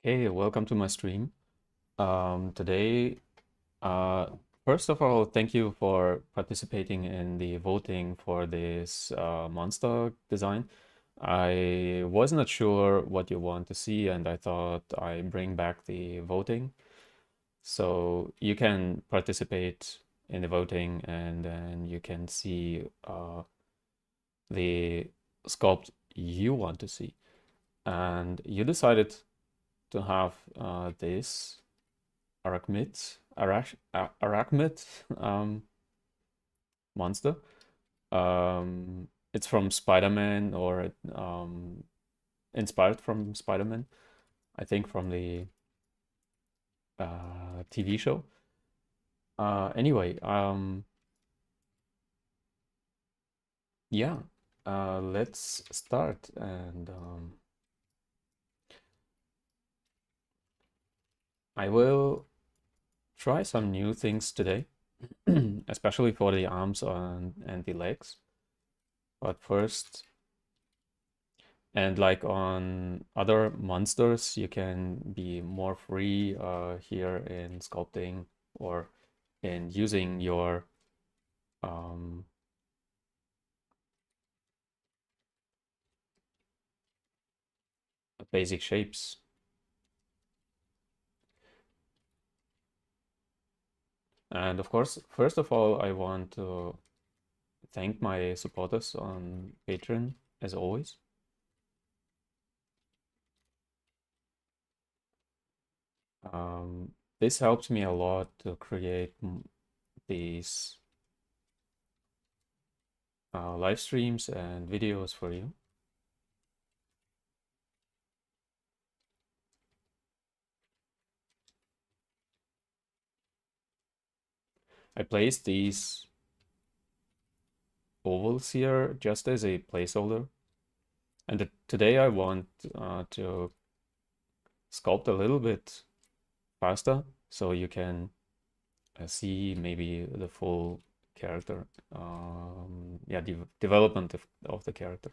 Hey, welcome to my stream. Today, uh, first of all, thank you for participating in the voting for this monster design. I was not sure what you want to see, and I thought I bring back the voting. So you can participate in the voting, and then you can see the sculpt you want to see. And you decided to have this Arachnid monster. It's from Spider-Man or inspired from Spider-Man, I think from the TV show. Anyway, yeah, let's start. And I will try some new things today, especially for the arms and the legs. But first, and like on other monsters, you can be more free here in sculpting or in using your um, basic shapes. And of course, first of all, I want to thank my supporters on Patreon, as always. This helps me a lot to create these live streams and videos for you. I placed these ovals here just as a placeholder. And today I want to sculpt a little bit faster so you can see maybe the full character, yeah, development of the character.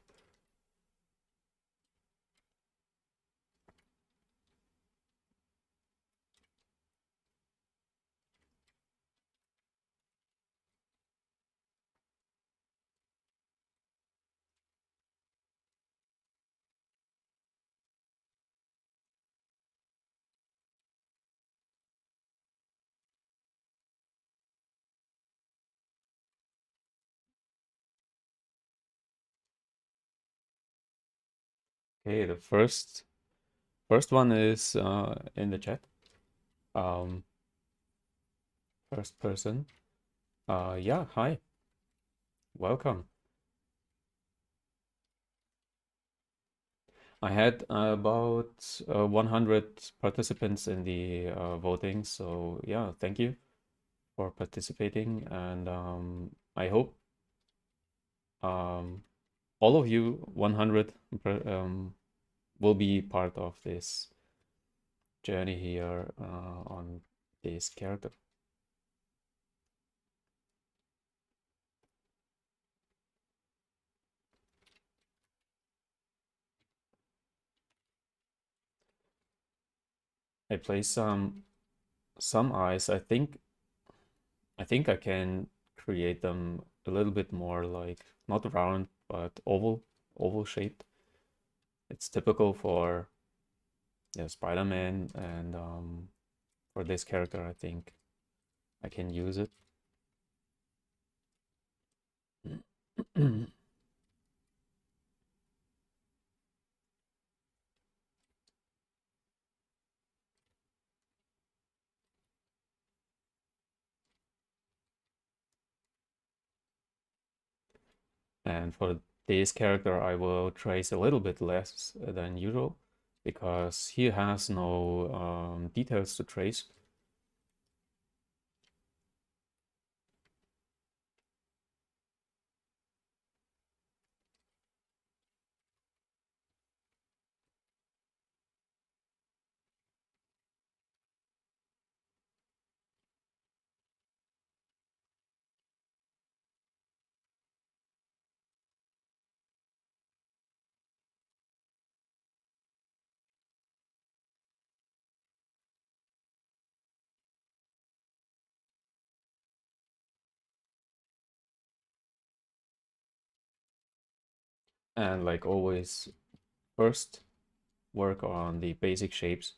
Okay, the first one is in the chat. Um, First person. Yeah, hi, welcome. I had about 100 participants in the voting, so yeah, thank you for participating, and I hope um, all of you 100 will be part of this journey here on this character. I place some eyes. I think I can create them a little bit more like not round but oval shaped. It's typical for, yeah, Spider-Man, and for this character I think I can use it. And for this character, I will trace a little bit less than usual because he has no details to trace. And like always, first work on the basic shapes.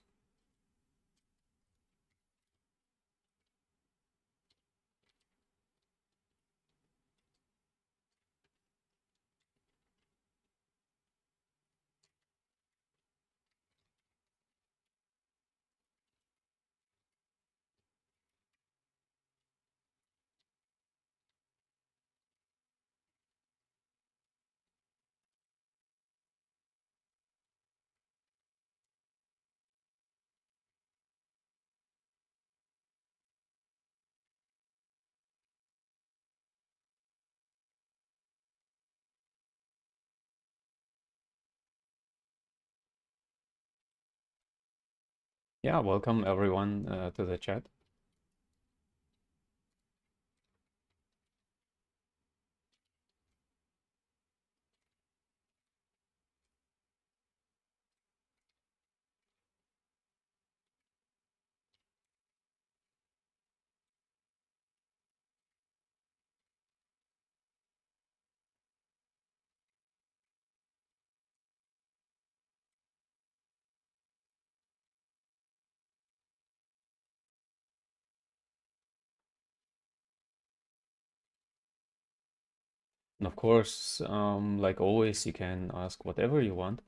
Yeah, welcome everyone to the chat. And of course, like always, you can ask whatever you want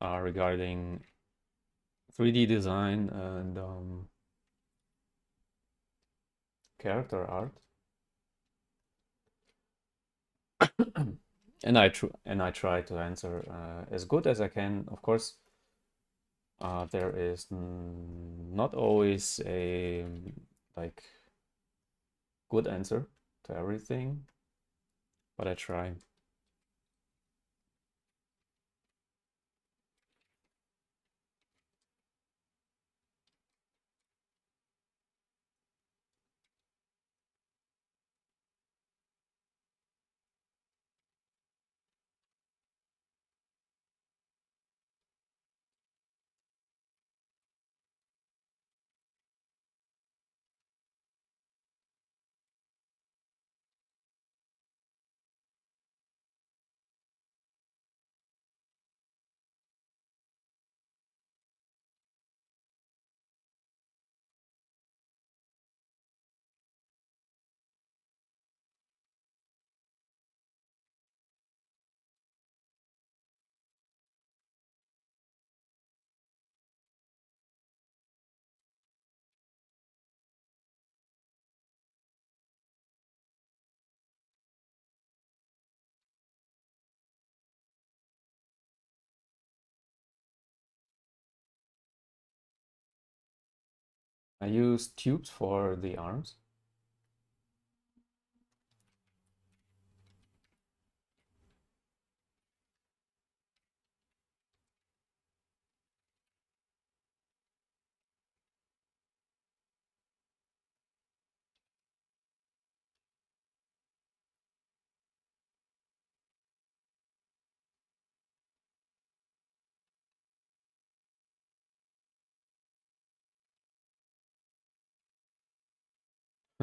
regarding 3D design and character art. And I try to answer as good as I can. Of course, there is not always a like good answer to everything, but I try. I use tubes for the arms.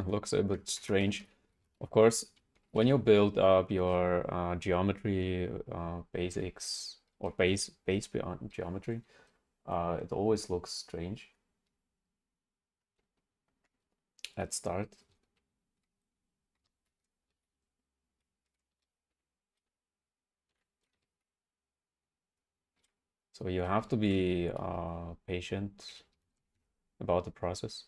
Looks a bit strange. Of course, when you build up your geometry basics or base beyond geometry, it always looks strange at start. So you have to be patient about the process.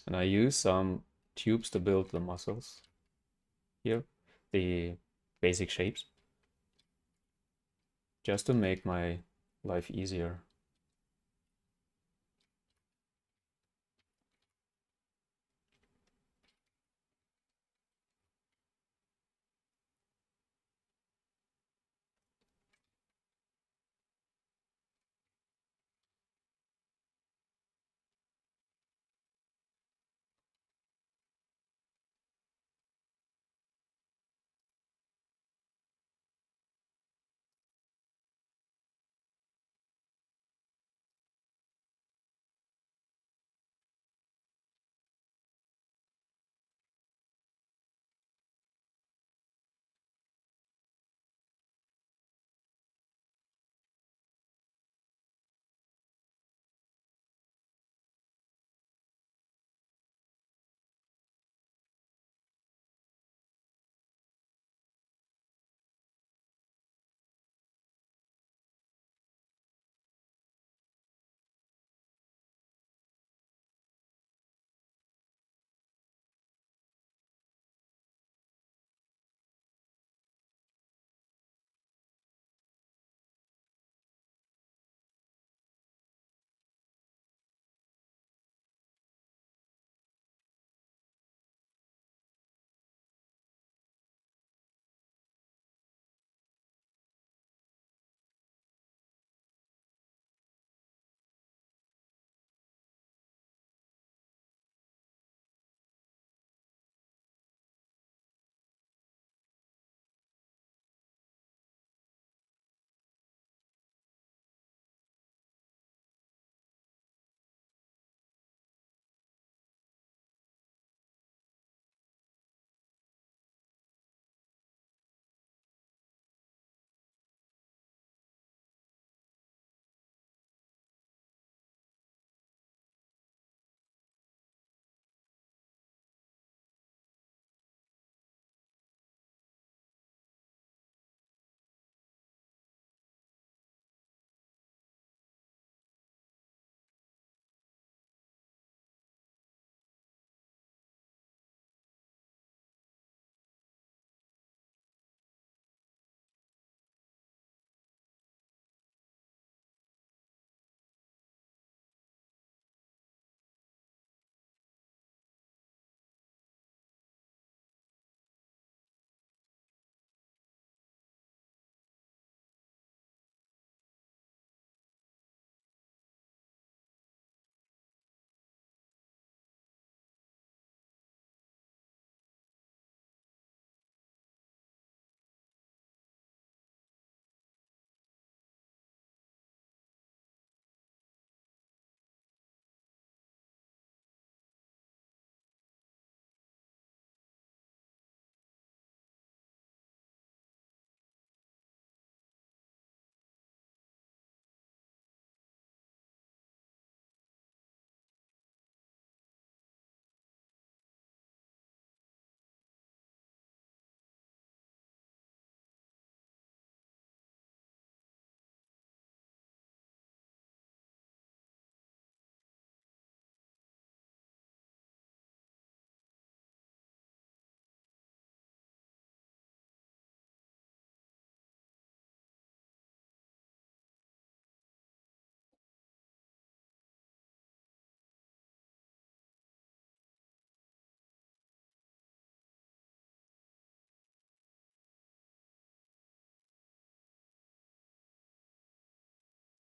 And I use some tubes to build the muscles here, the basic shapes, just to make my life easier.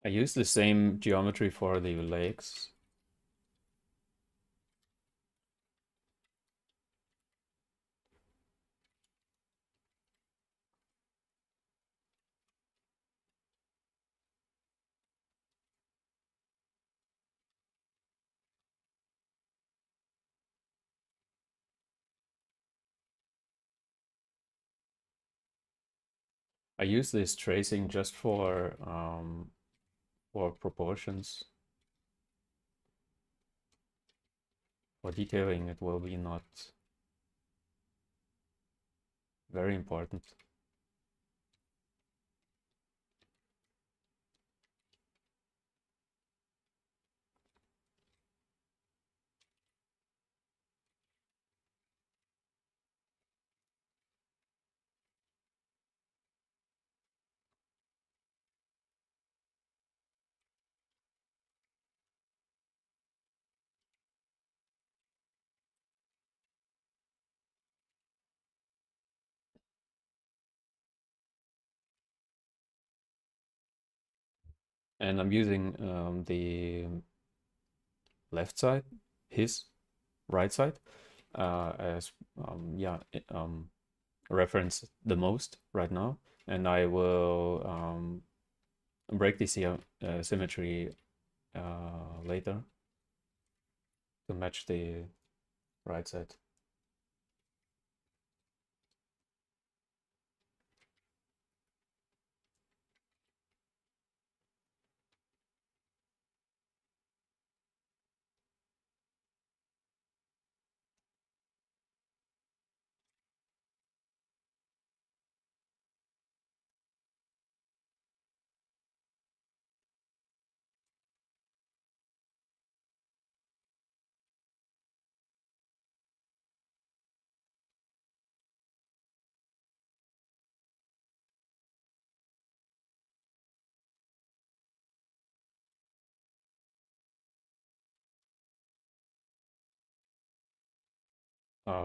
I use the same geometry for the legs. I use this tracing just for proportions. For detailing, it will be not very important. And I'm using the left side, his right side, as yeah, reference the most right now. And I will break the symmetry later to match the right side.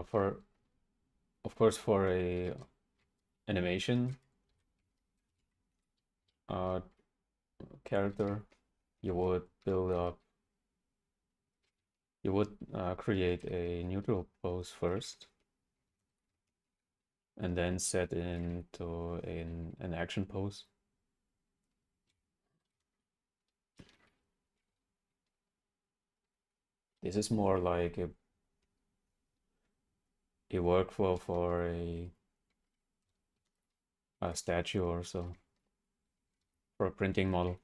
For of course, for a animation uh, character, you would build up, you would create a neutral pose first, and then set into an action pose. This is more like a workflow for a statue or so, for a printing model.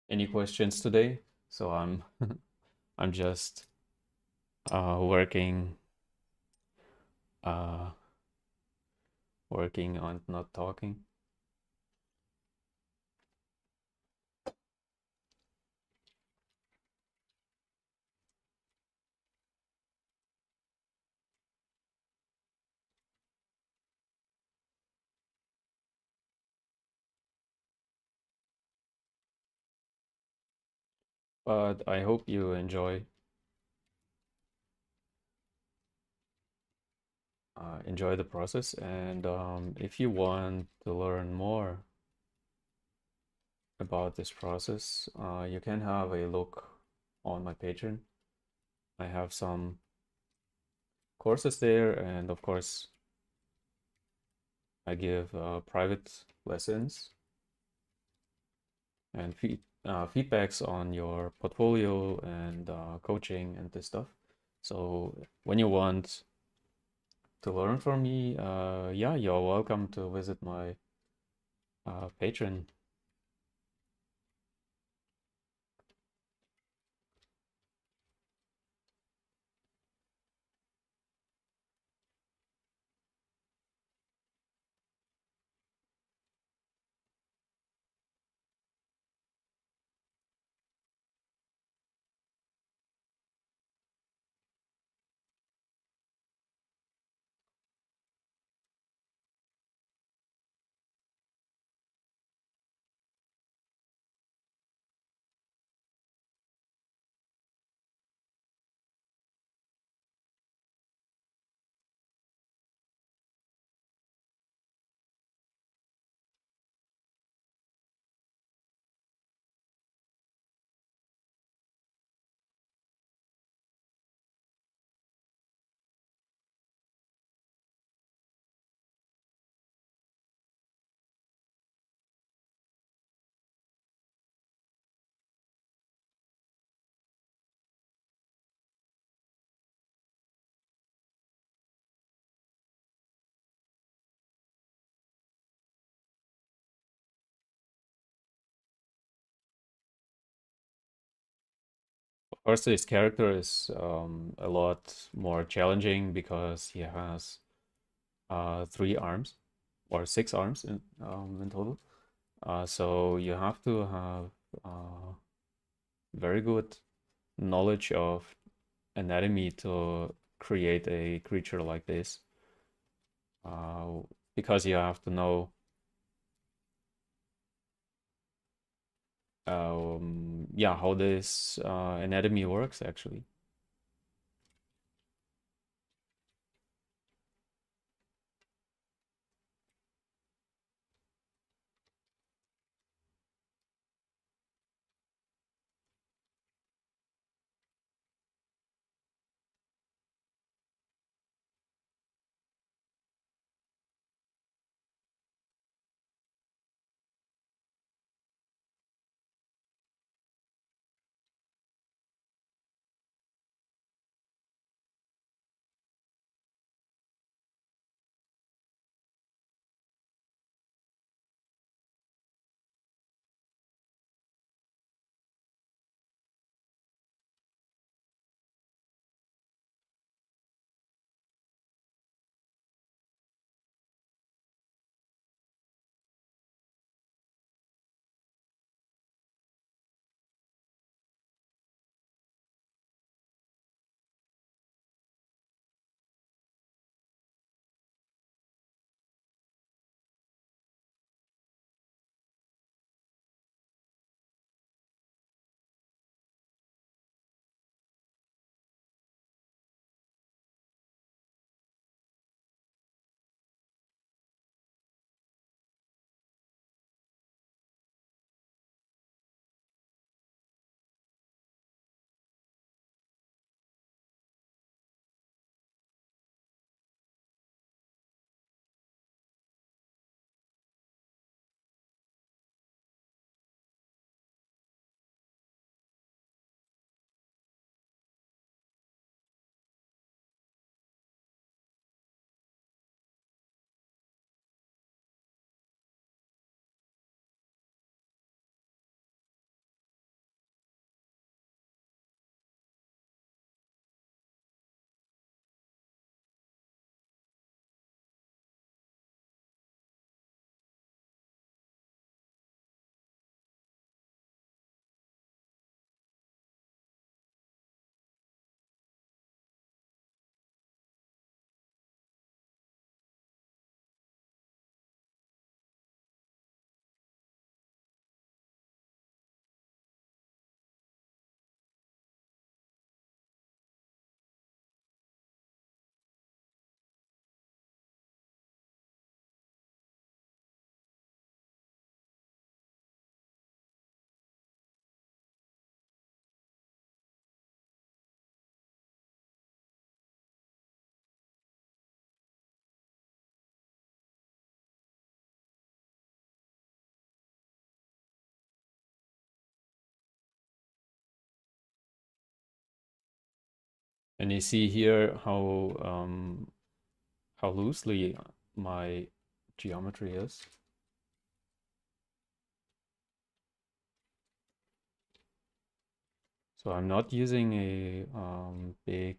any questions today. So I'm just working uh working on not talking. But I hope you enjoy the process. And if you want to learn more about this process, you can have a look on my Patreon. I have some courses there, and of course, I give private lessons and feedbacks on your portfolio and coaching and this stuff. So when you want to learn from me, yeah, you're welcome to visit my Patreon. Of course, this character is a lot more challenging because he has 3 arms or 6 arms in total. So you have to have very good knowledge of anatomy to create a creature like this, uh, because you have to know yeah, how this anatomy works actually. And you see here how loosely my geometry is. So I'm not using a big.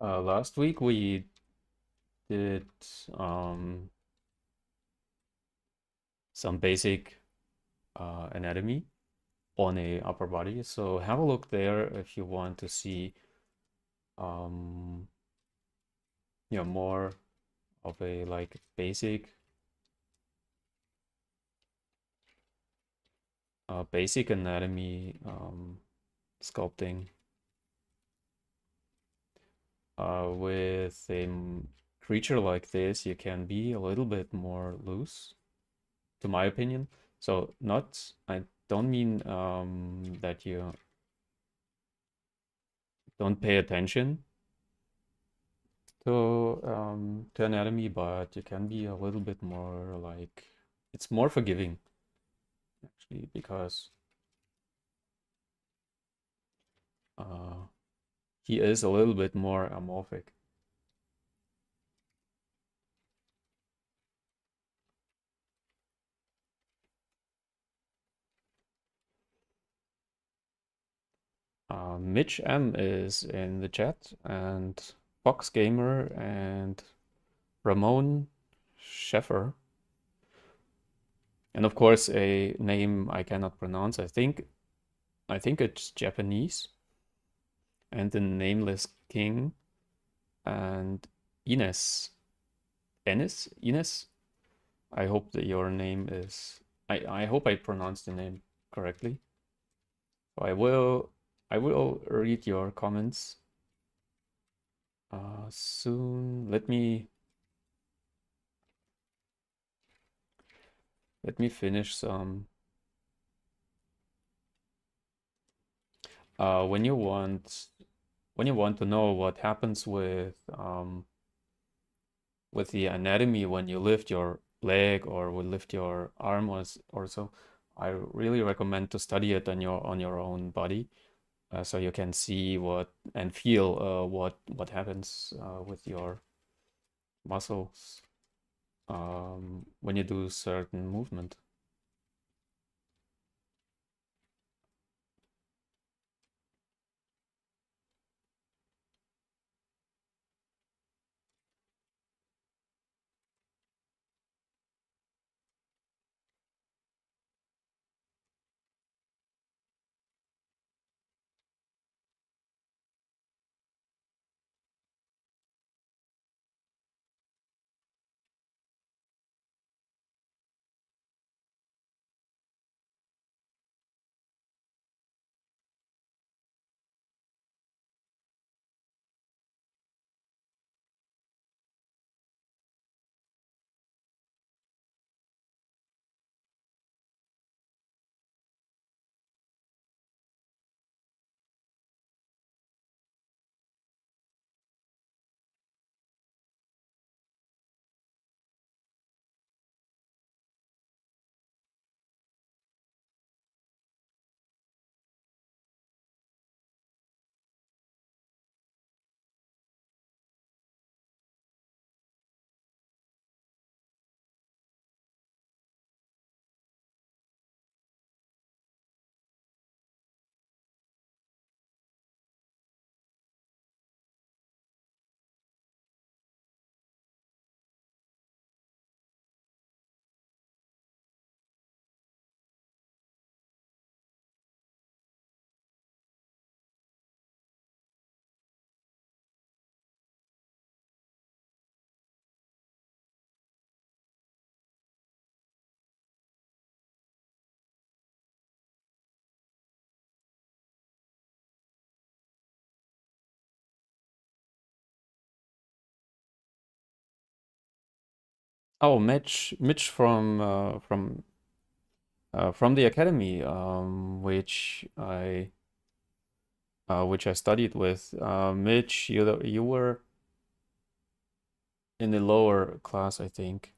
Last week we did um, some basic anatomy on a upper body. So have a look there if you want to see um, more of a like basic anatomy sculpting with a creature like this. You can be a little bit more loose, to my opinion. So not, I don't mean that you don't pay attention to anatomy, but you can be a little bit more like, it's more forgiving actually, because uh, he is a little bit more amorphic. Mitch M is in the chat, and Fox Gamer and Ramon Sheffer, and of course a name I cannot pronounce. I think it's Japanese, and the Nameless King, and Ines. Ines. I hope that your name is. I hope I pronounced the name correctly. So I will read your comments soon. Let me finish some. Uh, when you want when you want to know what happens with the anatomy when you lift your leg or will lift your arm or so, I really recommend to study it on your own body, so you can see what and feel what happens with your muscles when you do certain movement. Oh, Mitch from the academy, which I studied with. Mitch, you were in the lower class, I think.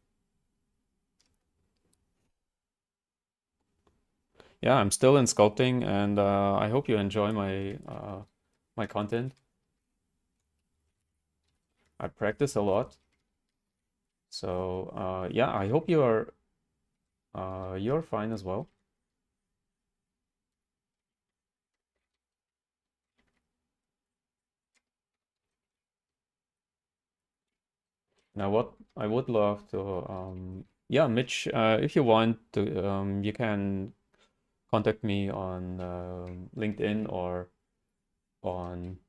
Yeah, I'm still in sculpting, and I hope you enjoy my content. I practice a lot, so yeah, I hope you're fine as well. Now, what I would love to, yeah, Mitch, if you want to, you can contact me on LinkedIn or on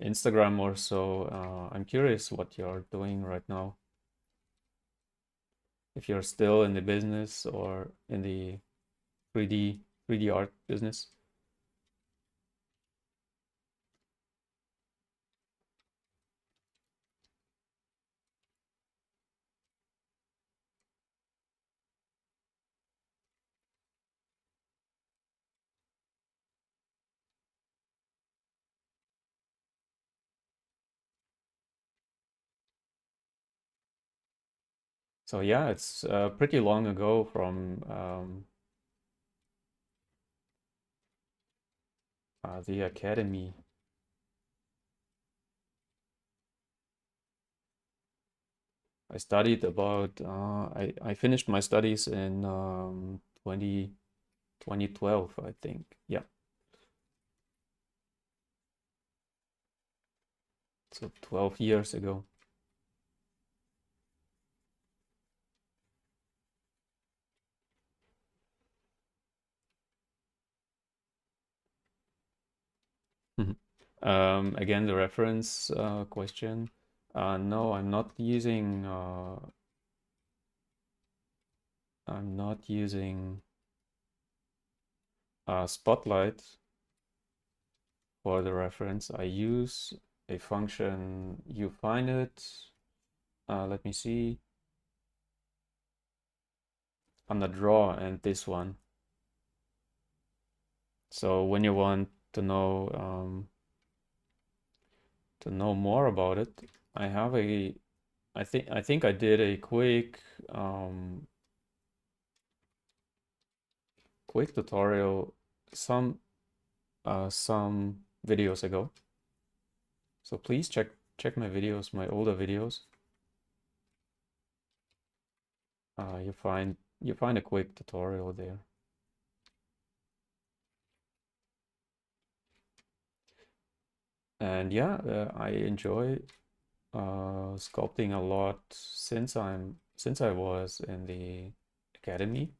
Instagram or so. I'm curious what you're doing right now. If you're still in the business or in the 3D art business. So yeah, it's pretty long ago from the academy. I studied about I finished my studies in 2012, I think. Yeah, so 12 years ago. Mhm. Again, the reference question. No, I'm not using Spotlight for the reference. I use a function. You find it. Let me see. On the draw and this one. So when you want to know more about it, I have a I think I did a quick tutorial some some videos ago. So please check my videos, my older videos. You find a quick tutorial there. And yeah, I enjoy sculpting a lot since I was in the academy.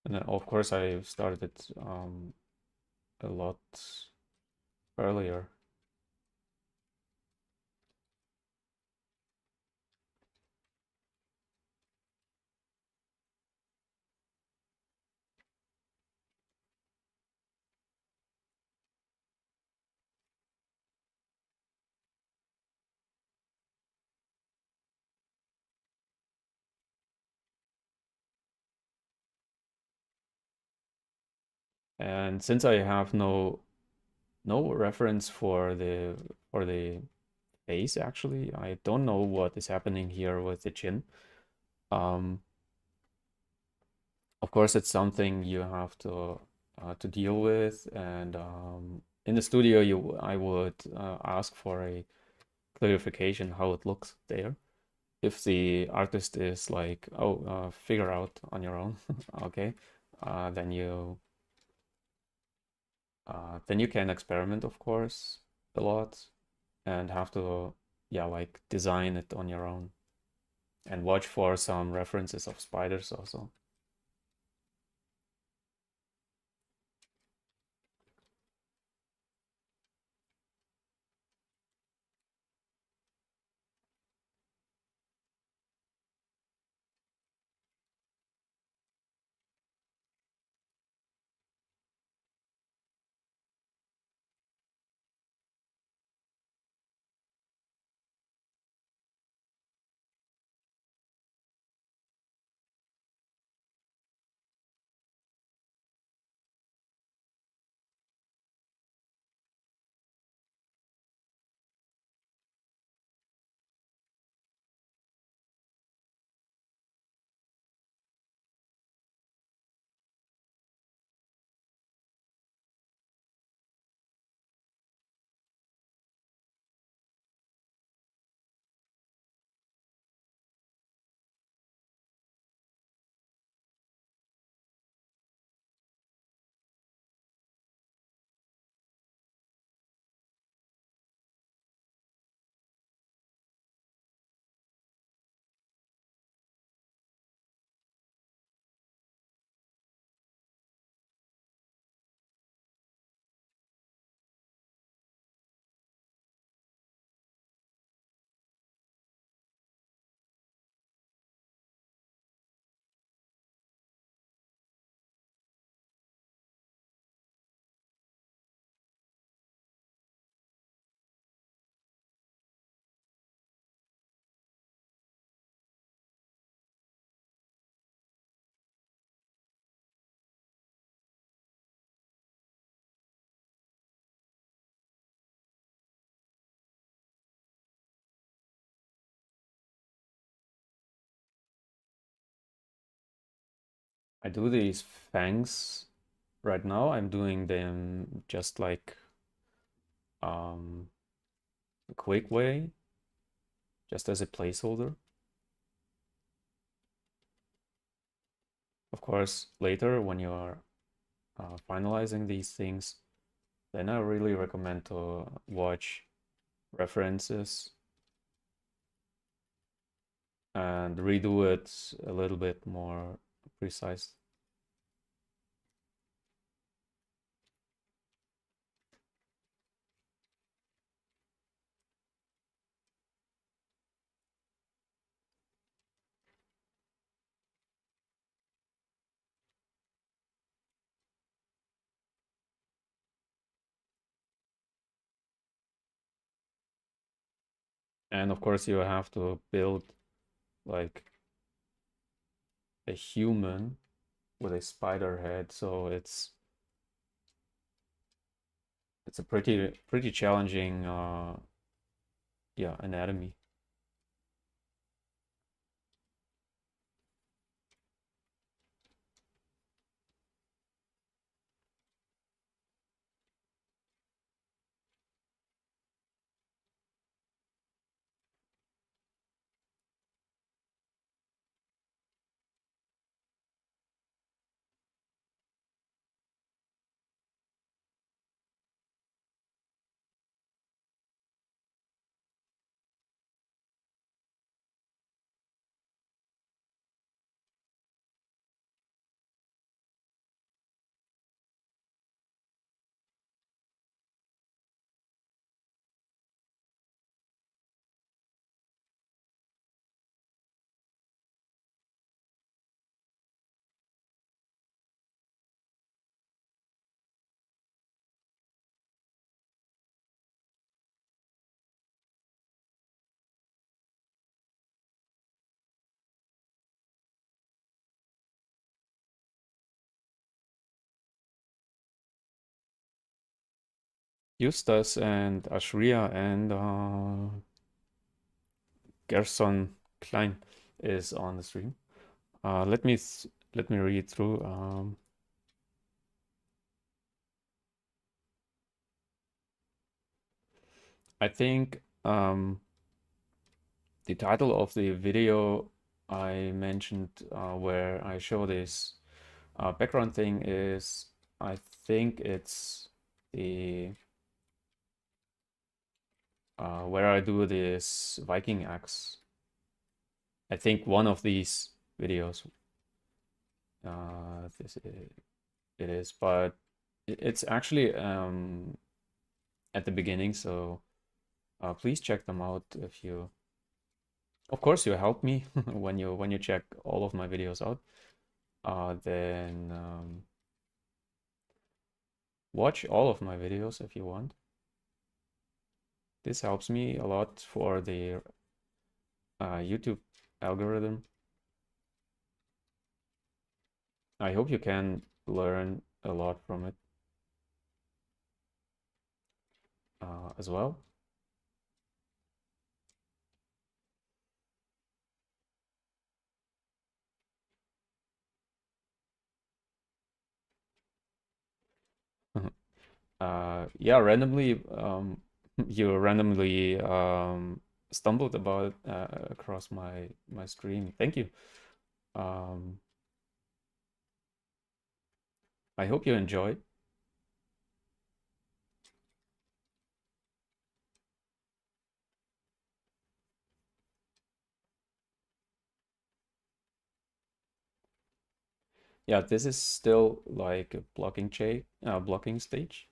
And then of course I started a lot earlier. And since I have no reference for the face actually, I don't know what is happening here with the chin. Um, of course, it's something you have to deal with, and in the studio, I would ask for a clarification how it looks there. If the artist is like, oh, figure out on your own, okay, uh, then you then you can experiment, of course, a lot and have to, yeah, like design it on your own and watch for some references of spiders also. I do these fangs right now. I'm doing them just like um, a quick way, just as a placeholder. Of course, later when you are finalizing these things, then I really recommend to watch references and redo it a little bit more precise. And of course, you have to build like a human with a spider head, so it's a pretty challenging yeah, anatomy. Justus and Ashria and Gerson Klein is on the stream. Let me read through. I think the title of the video I mentioned where I show this background thing is, I think it's the where I do this Viking axe. I think one of these videos. It is, but it's actually at the beginning, so please check them out if you. Of course, you help me when you check all of my videos out. Then watch all of my videos if you want. This helps me a lot for the YouTube algorithm. I hope you can learn a lot from it as well. Yeah, randomly, you randomly stumbled about across my stream. Thank you. Um, I hope you enjoy. Yeah, this is still like a blocking stage.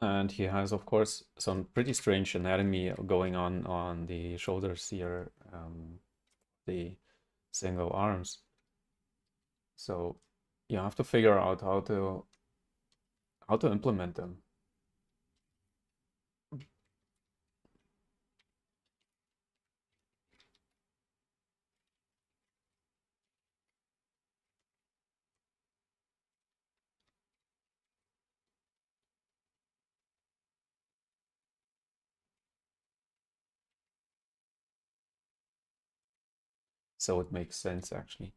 And he has, of course, some pretty strange anatomy going on the shoulders here, the single arms. So you have to figure out how to implement them. So it makes sense actually.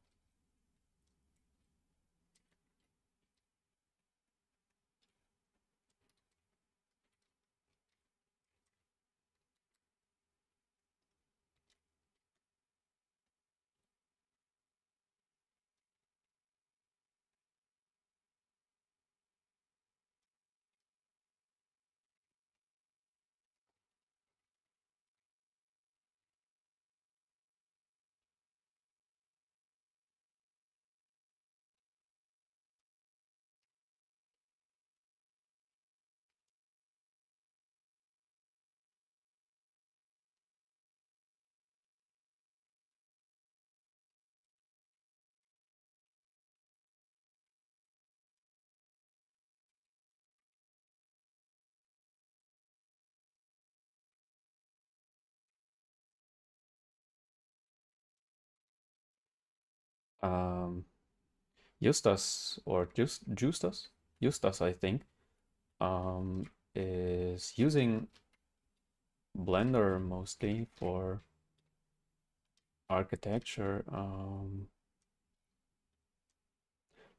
Um, Justus or Justus, I think, is using Blender mostly for architecture.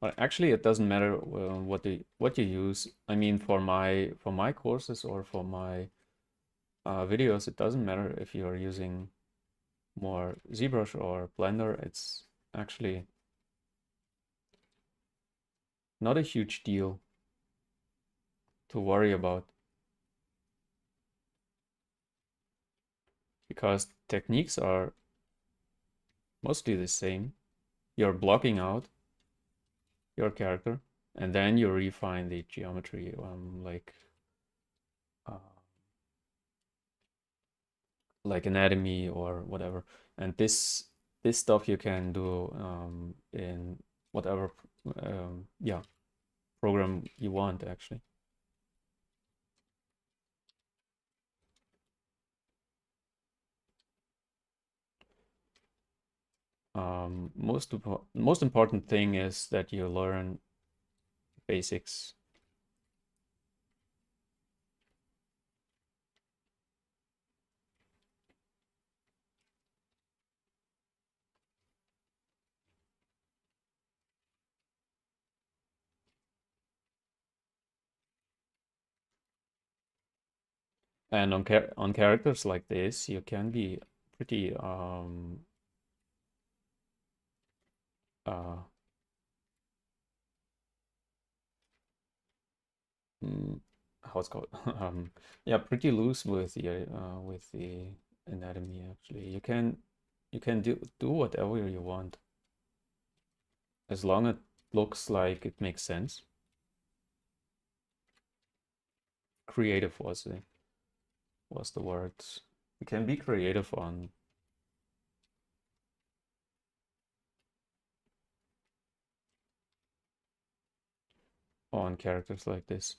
But actually, it doesn't matter what you use. I mean, for my courses or for my videos, it doesn't matter if you're using more ZBrush or Blender. It's actually not a huge deal to worry about because techniques are mostly the same. You're blocking out your character and then you refine the geometry, uh, like anatomy or whatever. And this stuff you can do in whatever yeah, program you want actually. Most important thing is that you learn basics. And on characters like this, you can be pretty uh, mm, how it's called yeah, pretty loose with the anatomy actually. You can do whatever you want as long as it looks like it makes sense. Creative was the word. You can be creative on characters like this.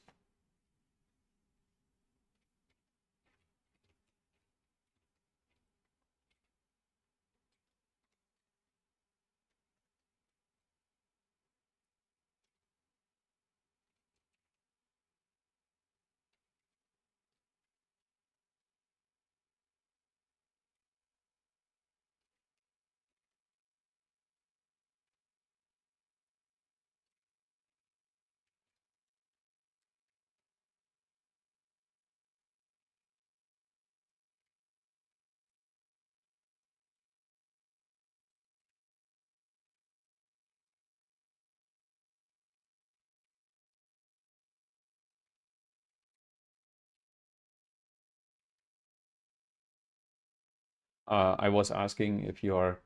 I was asking if you are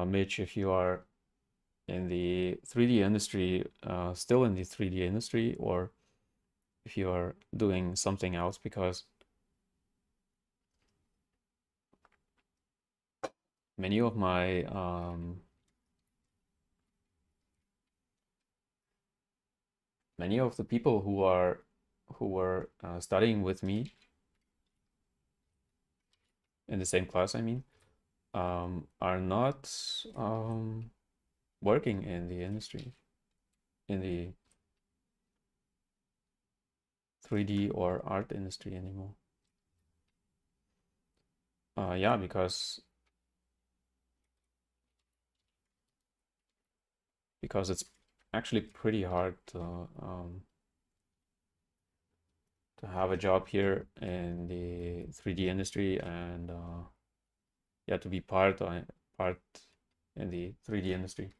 Mitch, if you are in the 3D industry, still in the 3D industry, or if you are doing something else, because many of my many of the people who were studying with me in the same class, I mean, are not working in the industry, in the 3D or art industry anymore. Yeah, because it's actually pretty hard to have a job here in the 3D industry, and yeah, to be part in the 3D industry.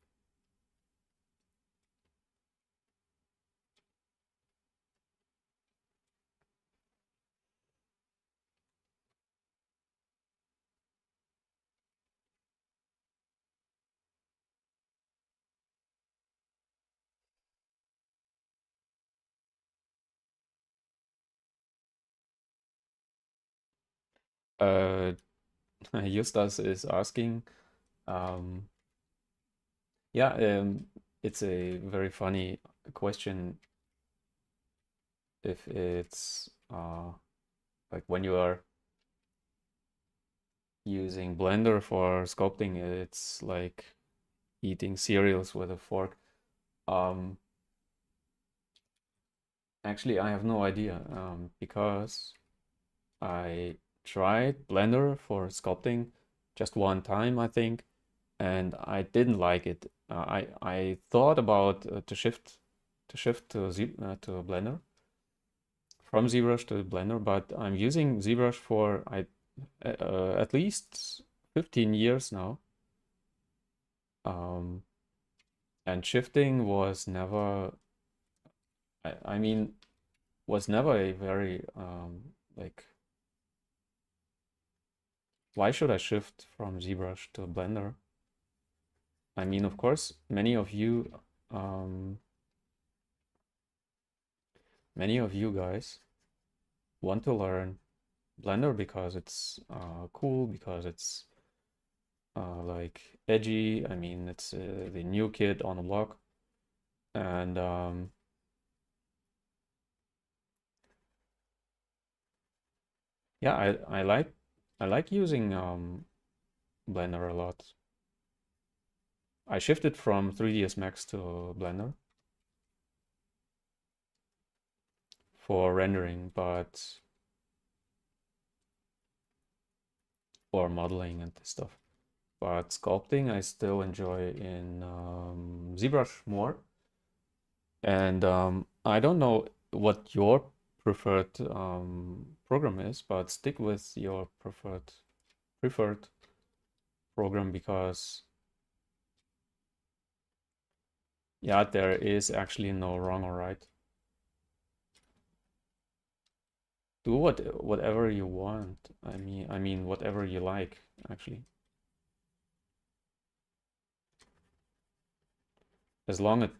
Uh, Justas is asking, um, yeah, it's a very funny question if it's like when you are using Blender for sculpting, it's like eating cereals with a fork. Um, Actually, I have no idea, because I tried Blender for sculpting just one time, I think, and I didn't like it. I thought about to shift to Blender, from ZBrush to Blender, but I'm using ZBrush for at least 15 years now. Um, and shifting was never, I mean, was never a very like, why should I shift from ZBrush to Blender? I mean, of course, um, many of you guys want to learn Blender because it's cool, because it's like edgy. I mean, it's the new kid on the block, and yeah, I like using Blender a lot. I shifted from 3ds Max to Blender for rendering, but or modeling and this stuff. But sculpting, I still enjoy in ZBrush more. And I don't know what your preferred program is, but stick with your preferred program, because yeah, there is actually no wrong or right. Do whatever you want. I mean whatever you like, actually. As long as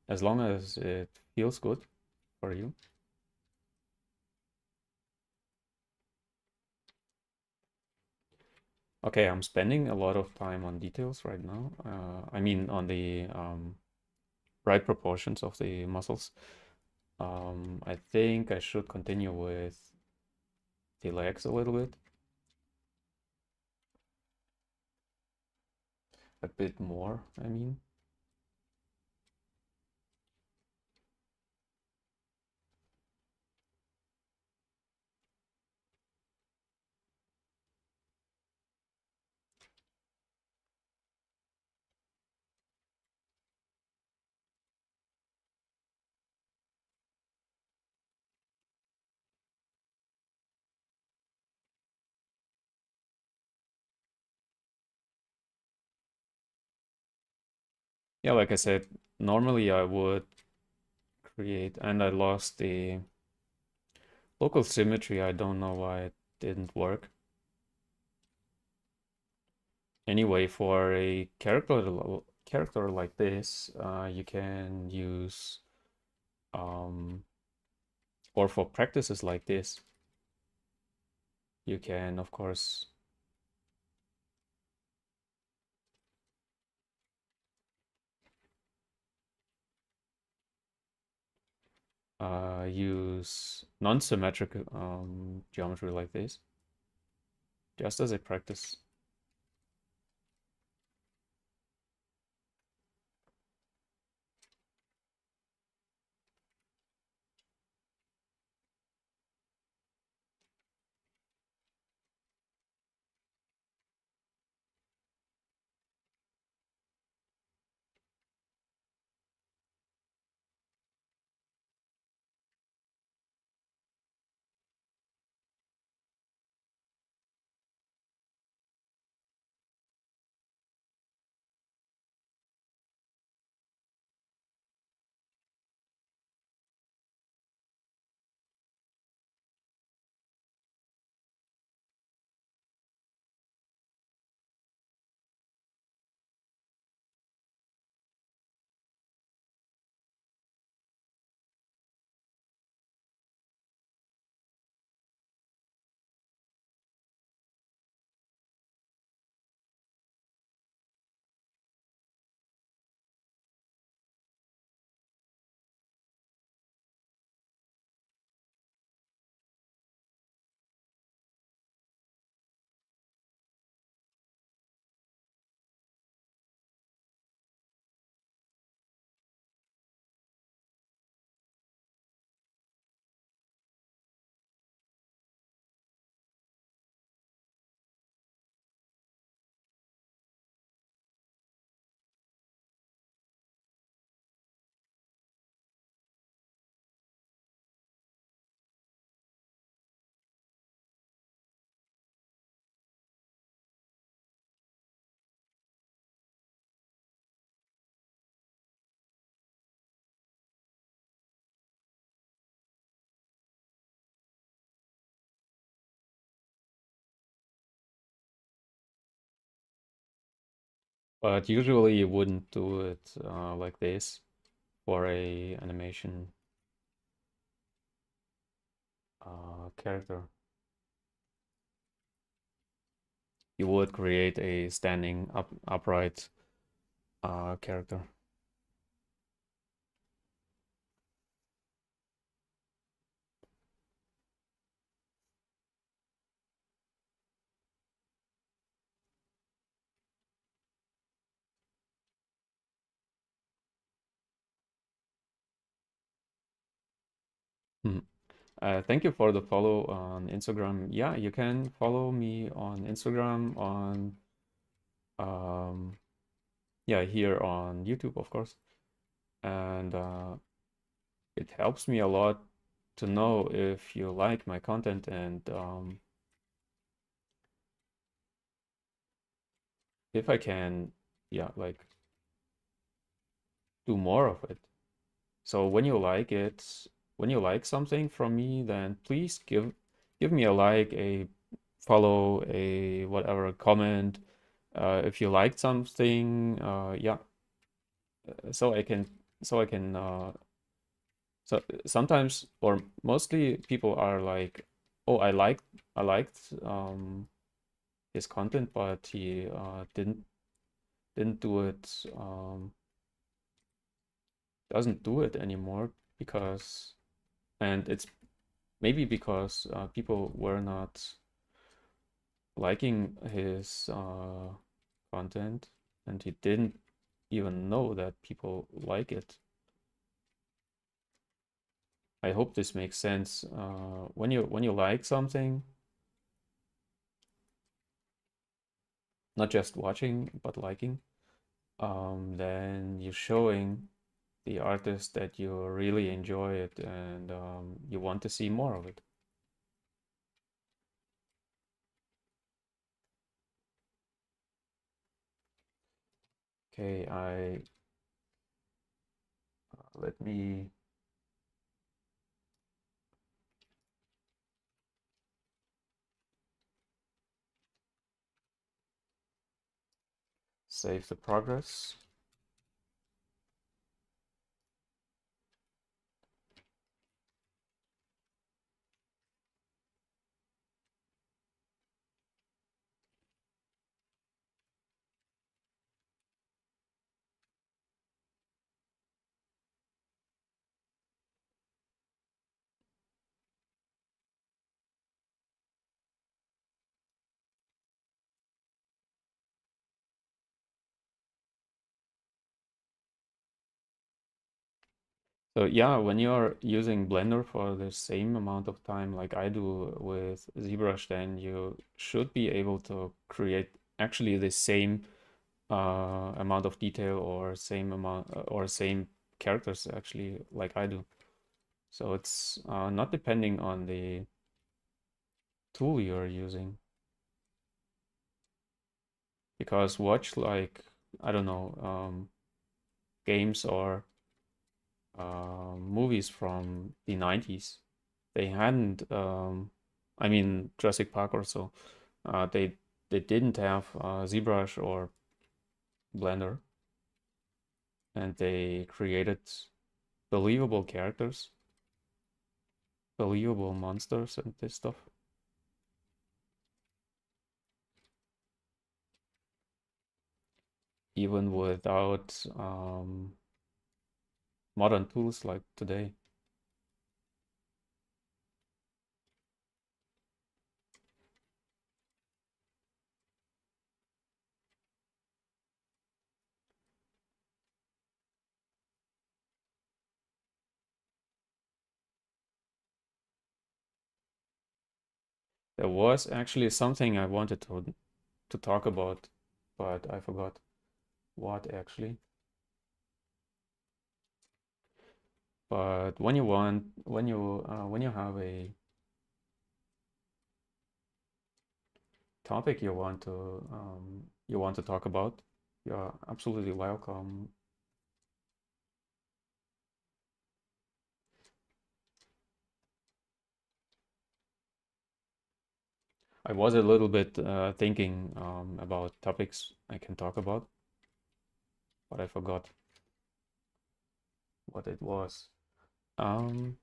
as long as it feels good for you. Okay, I'm spending a lot of time on details right now. I mean on the right proportions of the muscles. I think I should continue with the legs a little bit, a bit more, I mean. Yeah, like I said, normally I would create, and I lost the local symmetry. I don't know why it didn't work. Anyway, for a character like this, you can use um, or for practices like this, you can, of course, use non-symmetric geometry like this, just as a practice. But usually you wouldn't do it like this for a animation character. You would create a standing upright character. Hmm. Thank you for the follow on Instagram. Yeah, you can follow me on Instagram, on yeah, here on YouTube, of course. And it helps me a lot to know if you like my content and if I can, yeah, like do more of it. So when you like it, when you like something from me, then please give me a like, a follow, a whatever comment. If you liked something, yeah, so I can so I can so sometimes or mostly people are like, oh, I liked his content, but he didn't do it doesn't do it anymore because and it's maybe because people were not liking his content and he didn't even know that people like it. I hope this makes sense. When you like something, not just watching but liking, then you're showing the artist that you really enjoy it and you want to see more of it. Okay, I let me save the progress. So yeah, when you're using Blender for the same amount of time like I do with ZBrush, then you should be able to create actually the same amount of detail or same amount or same characters actually like I do. So it's not depending on the tool you're using. Because watch like, I don't know, games or movies from the 90s. They hadn't, I mean, Jurassic Park or so, they didn't have ZBrush or Blender, and they created believable characters, believable monsters, and this stuff, even without modern tools like today. There was actually something I wanted to talk about, but I forgot what actually. But when you have a topic you want to talk about, you're absolutely welcome. I was a little bit thinking about topics I can talk about, but I forgot what it was. Um,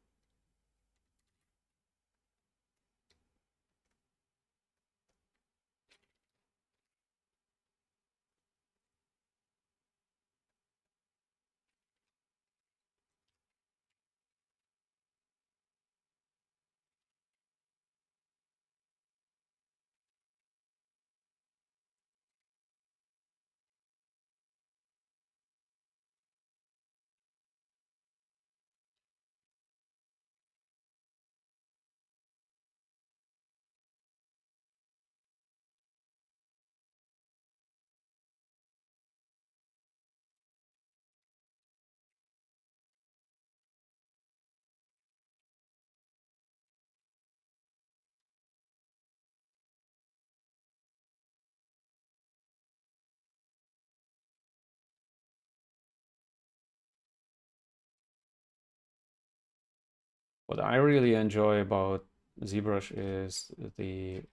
what I really enjoy about ZBrush is the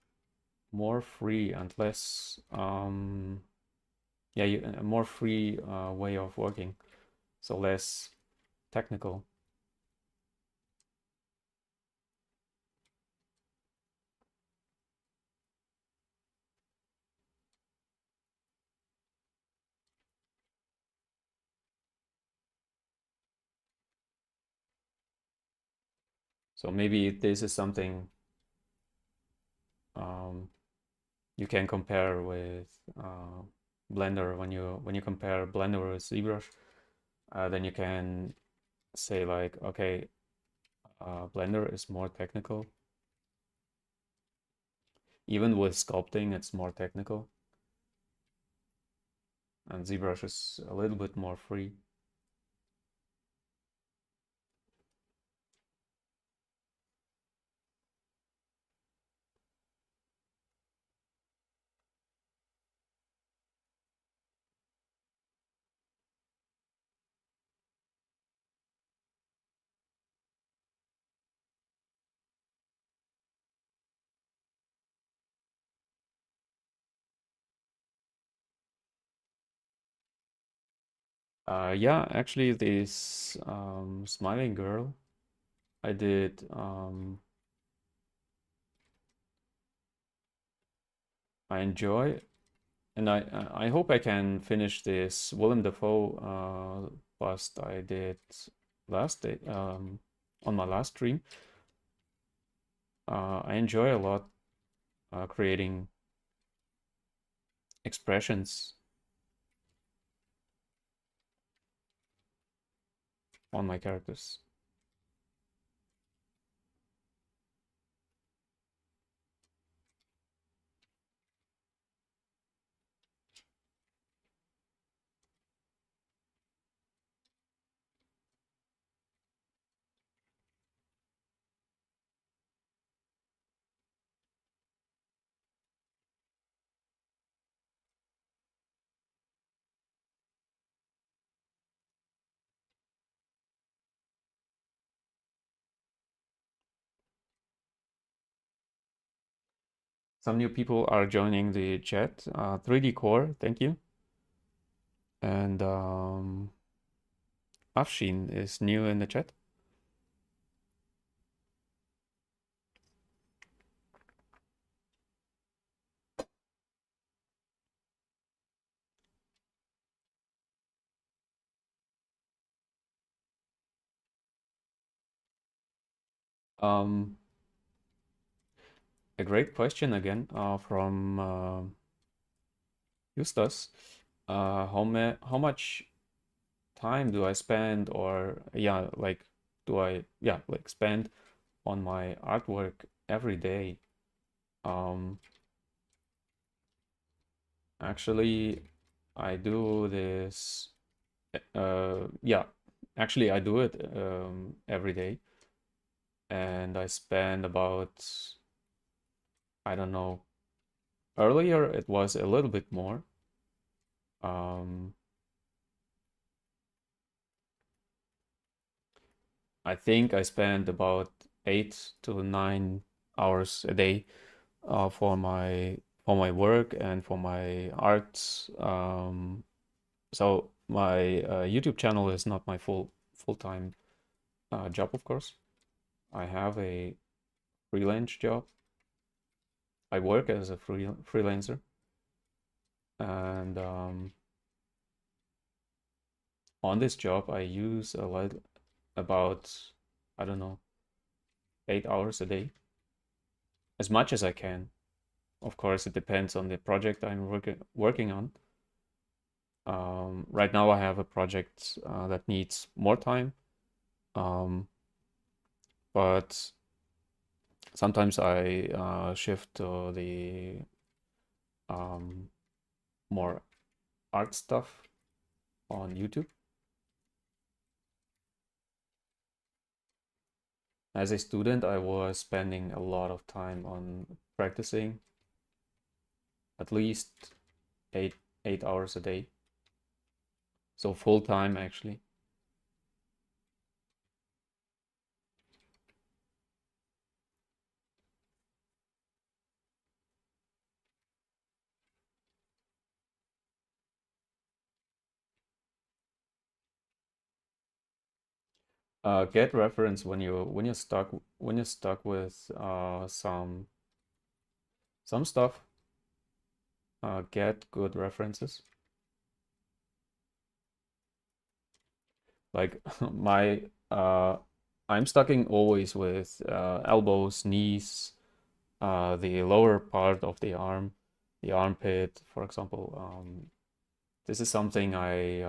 more free and less yeah, a more free way of working, so less technical. So maybe this is something um, you can compare with Blender. When you compare Blender with ZBrush, then you can say like, okay, Blender is more technical. Even with sculpting, it's more technical, and ZBrush is a little bit more free. Yeah, actually, this smiling girl, I did. I enjoy, and I hope I can finish this Willem Dafoe bust I did last day on my last stream. I enjoy a lot creating expressions. on my characters. Some new people are joining the chat. 3D Core, thank you. And Afshin is new in the chat. A great question again from Justus. How much time do I spend, or yeah, like do I like spend on my artwork every day? Actually, I do this. Yeah, actually, I do it every day, and I spend about, I don't know. Earlier, it was a little bit more. I think I spend about 8 to 9 hours a day for my work and for my art. So my YouTube channel is not my full-time job, of course. I have a freelance job. I work as a freelancer, and on this job I use a lot about, I don't know, 8 hours a day, as much as I can. Of course, it depends on the project I'm working on. Right now I have a project that needs more time, but sometimes I shift to the more art stuff on YouTube. As a student, I was spending a lot of time on practicing, at least eight hours a day. So full time actually. Get reference when you're stuck with some stuff. Get good references. Like my I'm stucking always with elbows, knees, the lower part of the arm, the armpit, for example. This is something I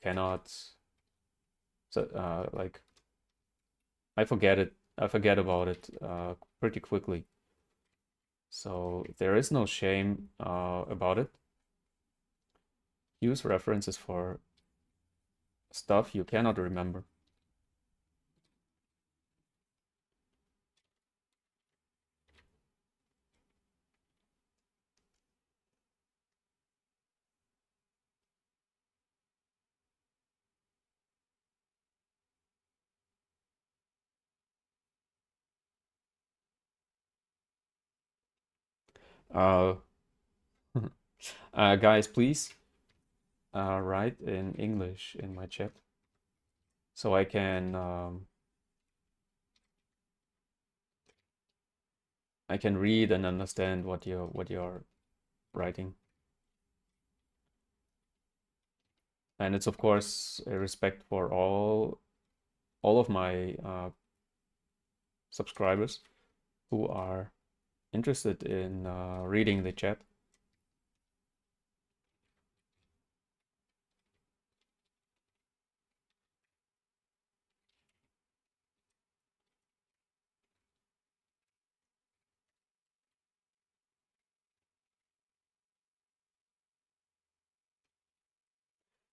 cannot, so like I forget it. I forget about it pretty quickly. So there is no shame about it. Use references for stuff you cannot remember. Uh, guys, please write in English in my chat so I can read and understand what you're writing. And it's of course a respect for all of my subscribers who are interested in reading the chat.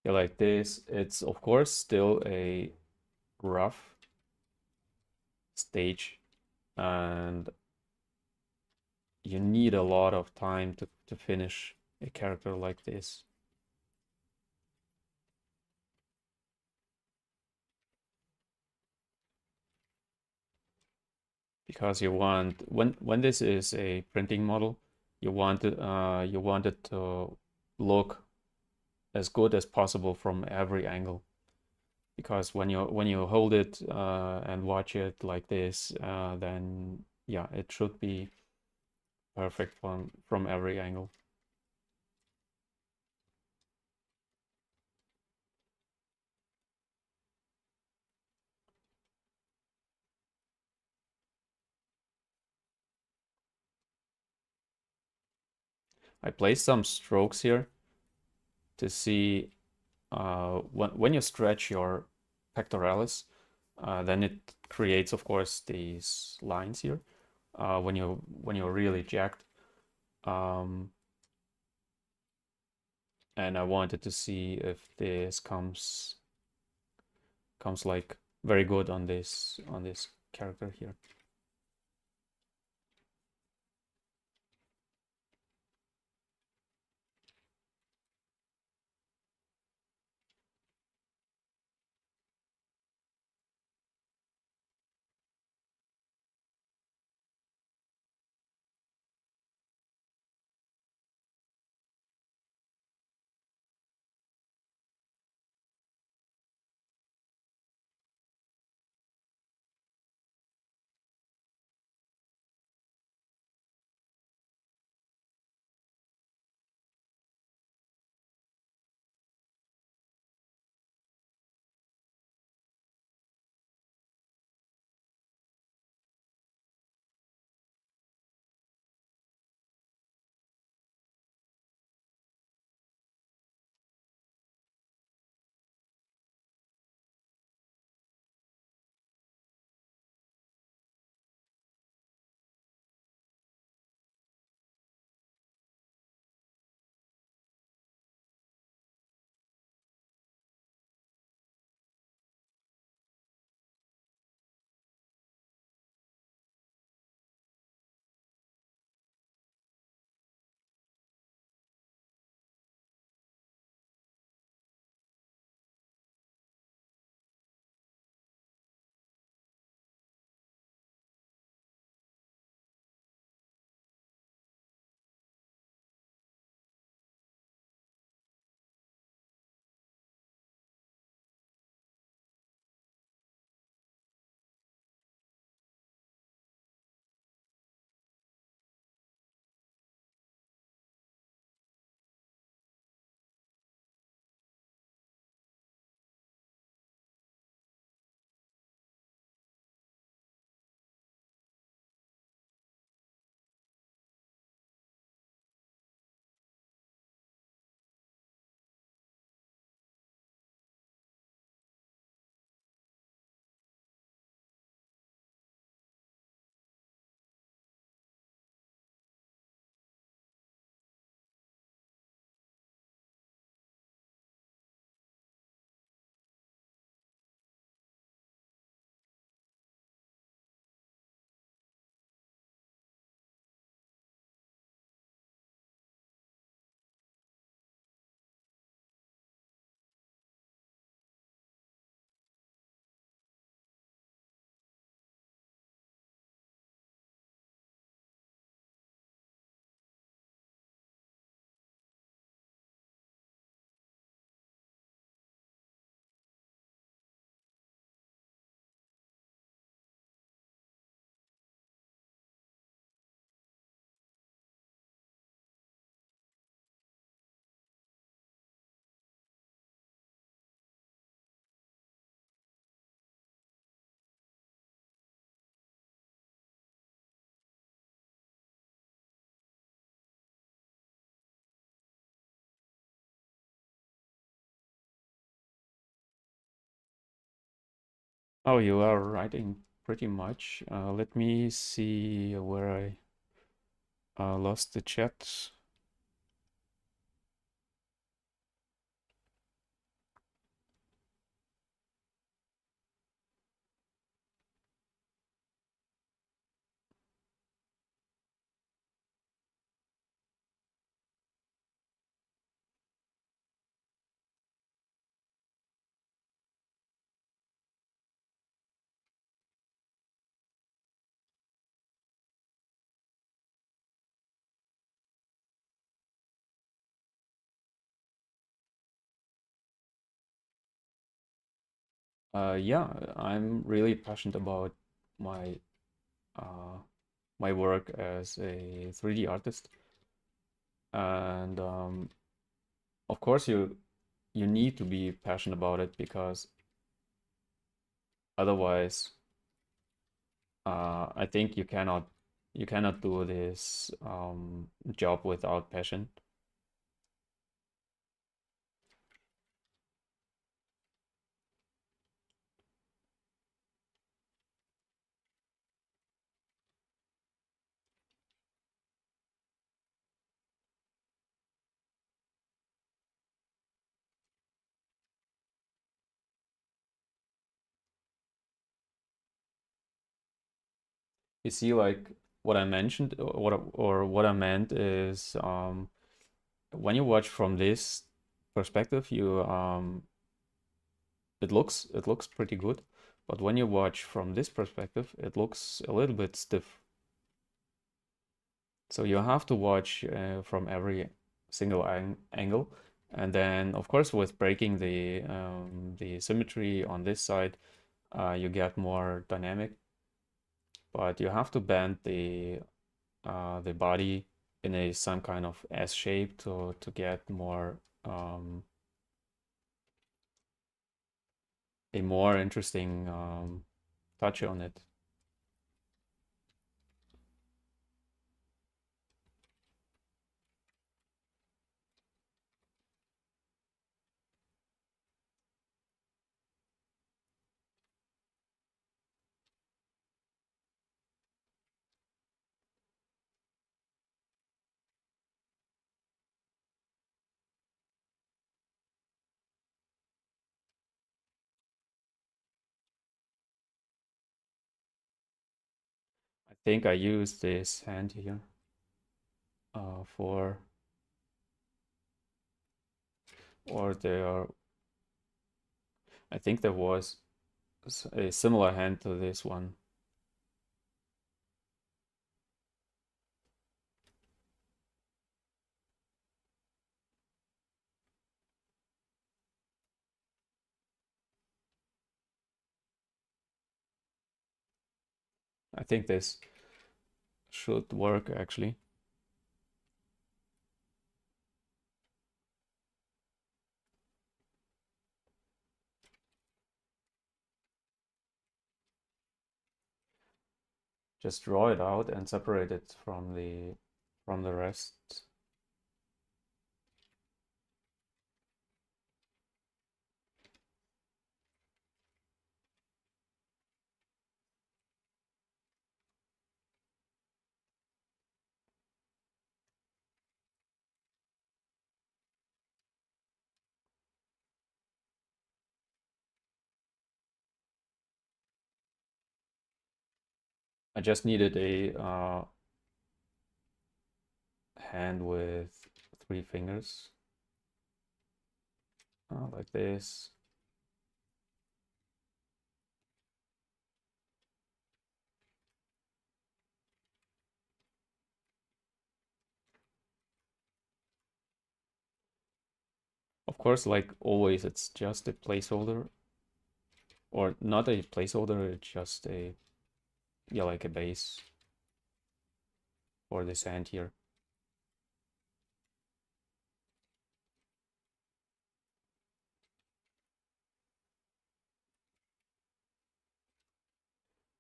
Okay, like this. It's of course still a rough stage, and you need a lot of time to finish a character like this. Because you want, when this is a printing model, you want it to look as good as possible from every angle. Because when you hold it and watch it like this, then yeah, it should be perfect from every angle. I placed some strokes here to see when you stretch your pectoralis, then it creates, of course, these lines here. When you're really jacked, um, and I wanted to see if this comes like very good on this character here. Oh, you are writing pretty much. Let me see where I lost the chat. Yeah, I'm really passionate about my uh, my work as a 3D artist, and of course you need to be passionate about it because otherwise, I think you cannot do this job without passion. You see, like what I mentioned, or what I meant is when you watch from this perspective, it looks pretty good, but when you watch from this perspective, it looks a little bit stiff. So you have to watch from every single angle, and then of course with breaking the symmetry on this side, you get more dynamic, but you have to bend the body in a some kind of S shape to get more a more interesting touch on it. I think I use this hand here for, or there, I think there was a similar hand to this one. I think this should work actually. Just draw it out and separate it from the rest. I just needed a hand with 3 fingers, like this. Of course, like always, it's just a placeholder, or not a placeholder, it's just a, yeah, like a base for this hand here.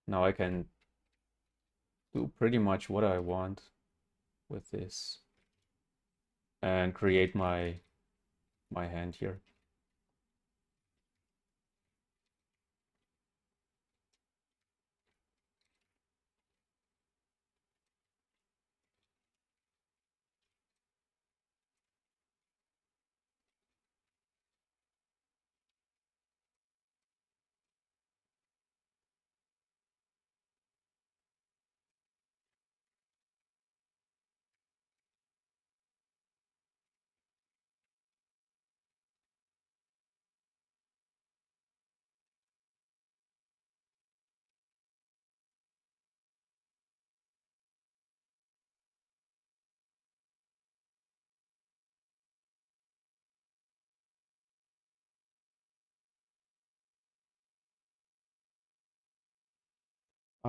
Now I can do pretty much what I want with this and create my hand here.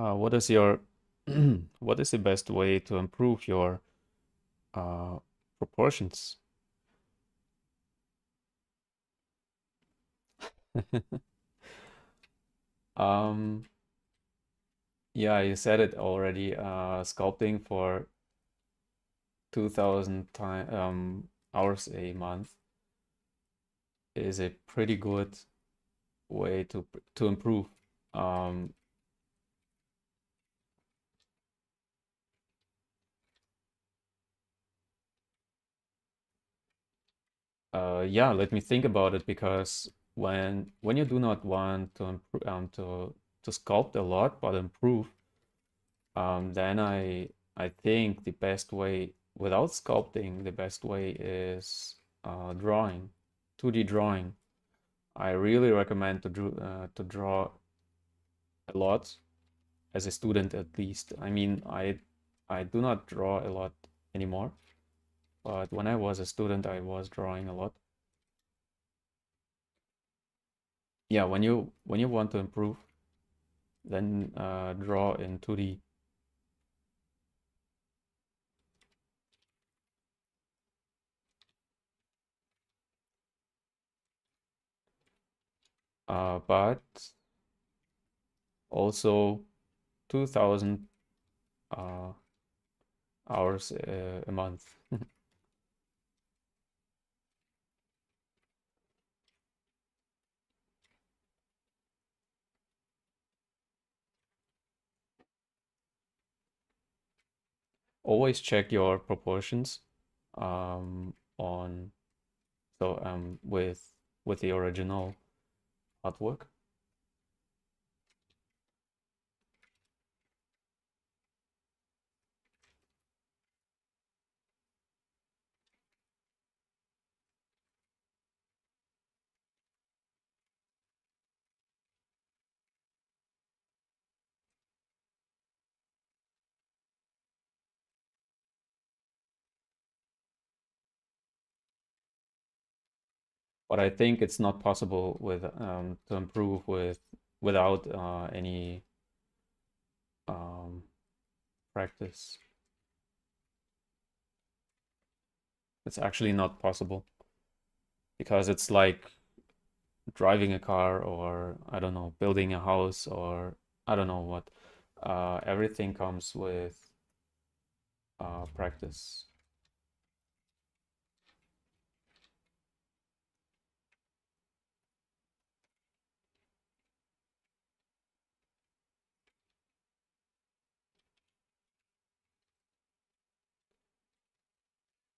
What is your what is the best way to improve your uh, proportions? Um, yeah, you said it already. Sculpting for 2000 time hours a month is a pretty good way to improve. Um, yeah, let me think about it because when you do not want to improve to sculpt a lot but improve, then I think the best way without sculpting, the best way is drawing, 2D drawing. I really recommend to draw a lot as a student at least. I mean, I do not draw a lot anymore, but when I was a student, I was drawing a lot. Yeah, when you want to improve, then draw in 2D. But also 2000 uh, hours a month. Always check your proportions on with the original artwork. But I think it's not possible with to improve without any um, practice. It's actually not possible because it's like driving a car or I don't know, building a house or I don't know what. Everything comes with practice.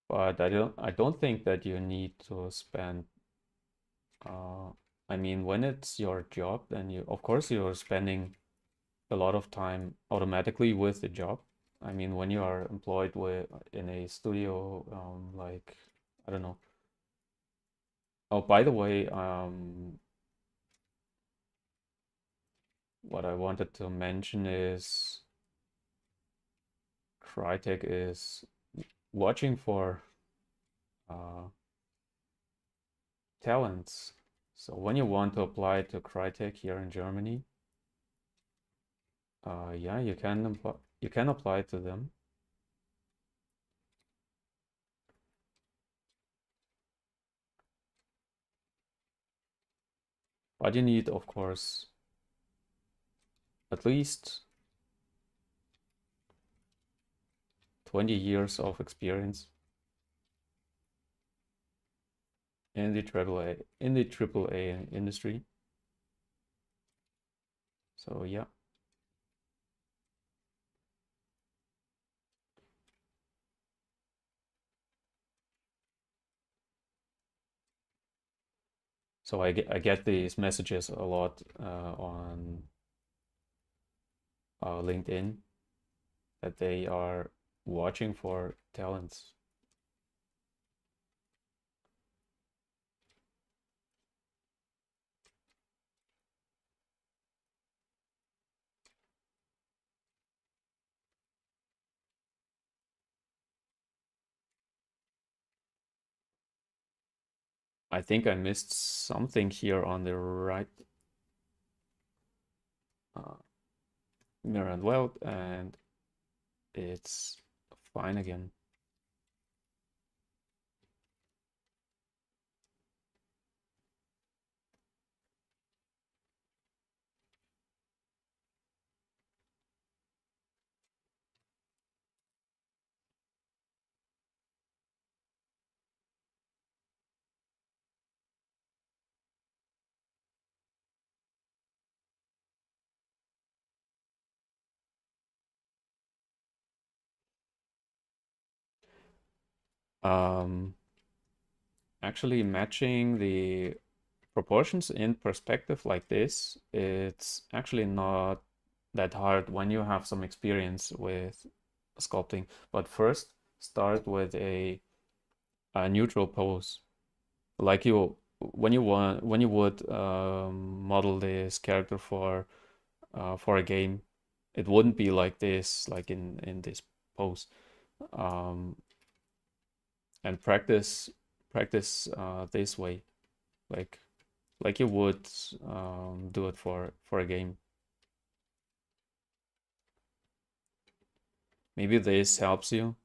But I don't think that you need to spend uh, I mean when it's your job, then you of course you're spending a lot of time automatically with the job. I mean when you are employed with in a studio, like I don't know. Oh, by the way, what I wanted to mention is Crytek is watching for uh, talents. So when you want to apply to Crytek here in Germany, yeah, you can apply to them, but you need, of course, at least 20 years of experience in the AAA industry. So yeah, so I get these messages a lot on LinkedIn that they are watching for talents. I think I missed something here on the right. Uh, mirror and weld, and it's fine again. Um, Actually matching the proportions in perspective like this, it's actually not that hard when you have some experience with sculpting. But first, start with a neutral pose, like you when you would model this character for a game. It wouldn't be like this, like in this pose. Um, and practice this way, like you would do it for a game. Maybe this helps you.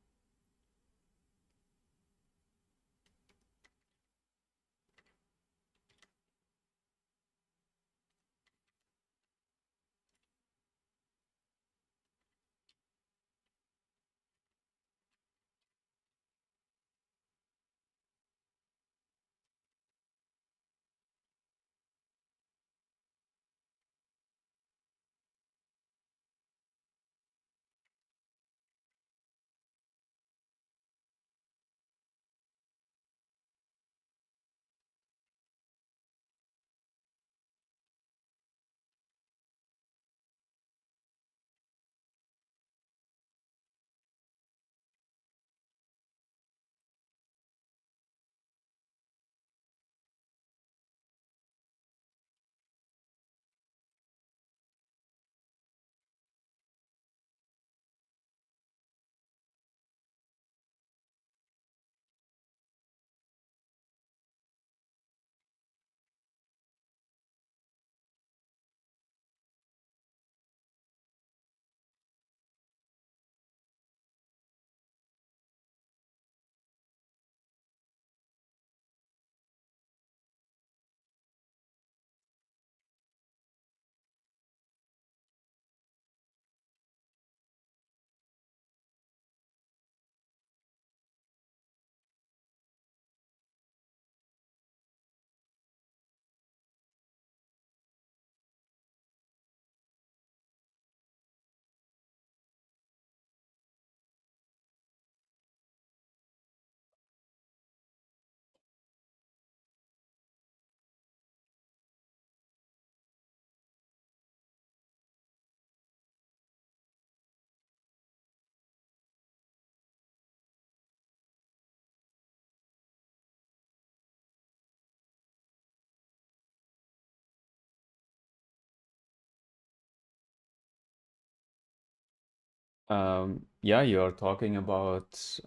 Yeah, you're talking about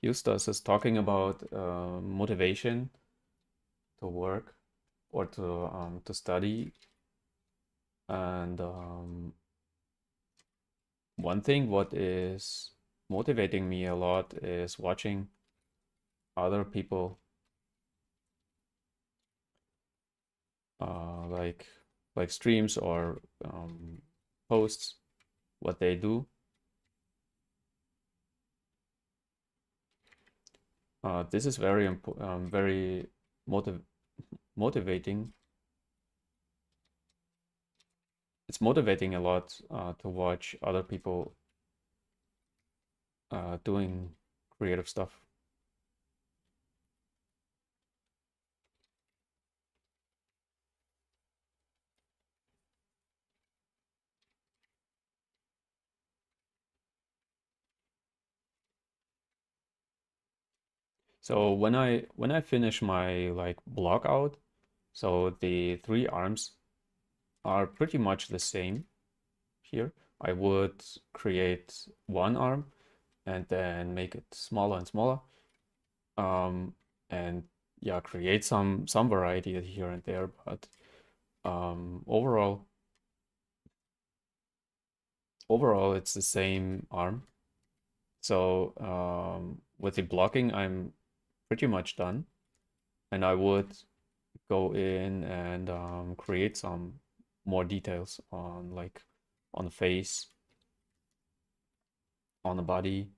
Eustace is talking about motivation to work or to study. And one thing what is motivating me a lot is watching other people, like streams or posts, what they do. This is very motiv motivating. It's motivating a lot to watch other people doing creative stuff. So when I finish my like block out, so the three arms are pretty much the same here. I would create one arm and then make it smaller and smaller. Um, and yeah, create some variety here and there, but overall overall it's the same arm. So with the blocking, I'm pretty much done. And I would go in and create some more details on like on the face, on the body.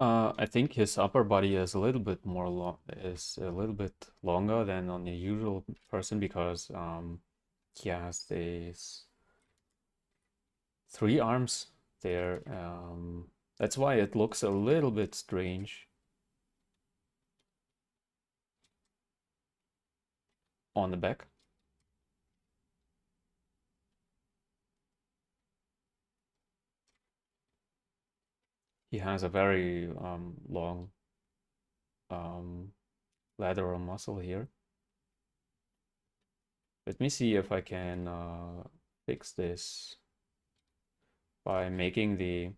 I think his upper body is a little bit more long, is a little bit longer than on the usual person because he has these 3 arms there. That's why it looks a little bit strange on the back. He has a very long um, lateral muscle here. Let me see if I can fix this by making the,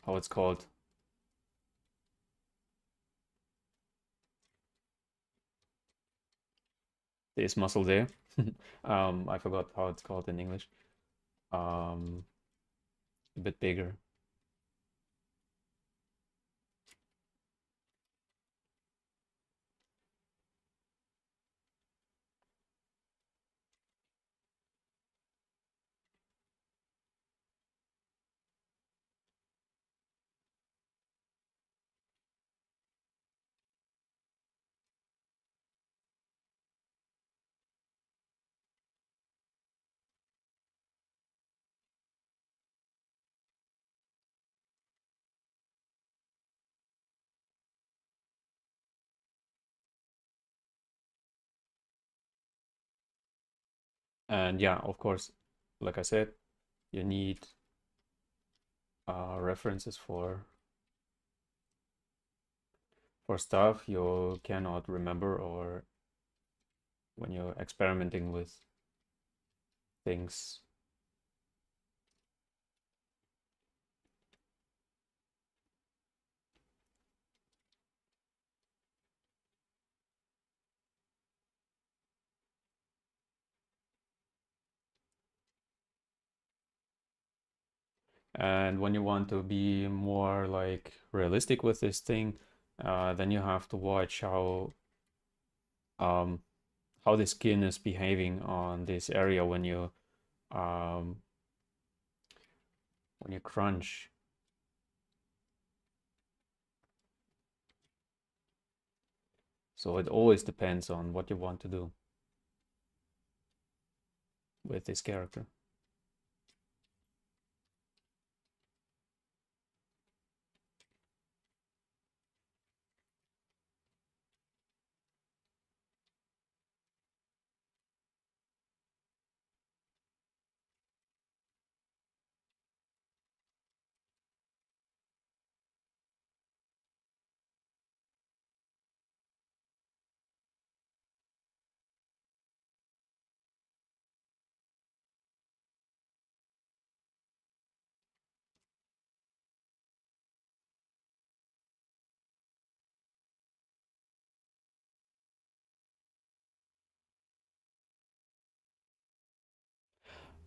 how it's called, this muscle there. I forgot how it's called in English. A bit bigger. And yeah, of course, like I said, you need references for stuff you cannot remember or when you're experimenting with things. And when you want to be more like realistic with this thing, then you have to watch um, how the skin is behaving on this area um, when you crunch. So it always depends on what you want to do with this character.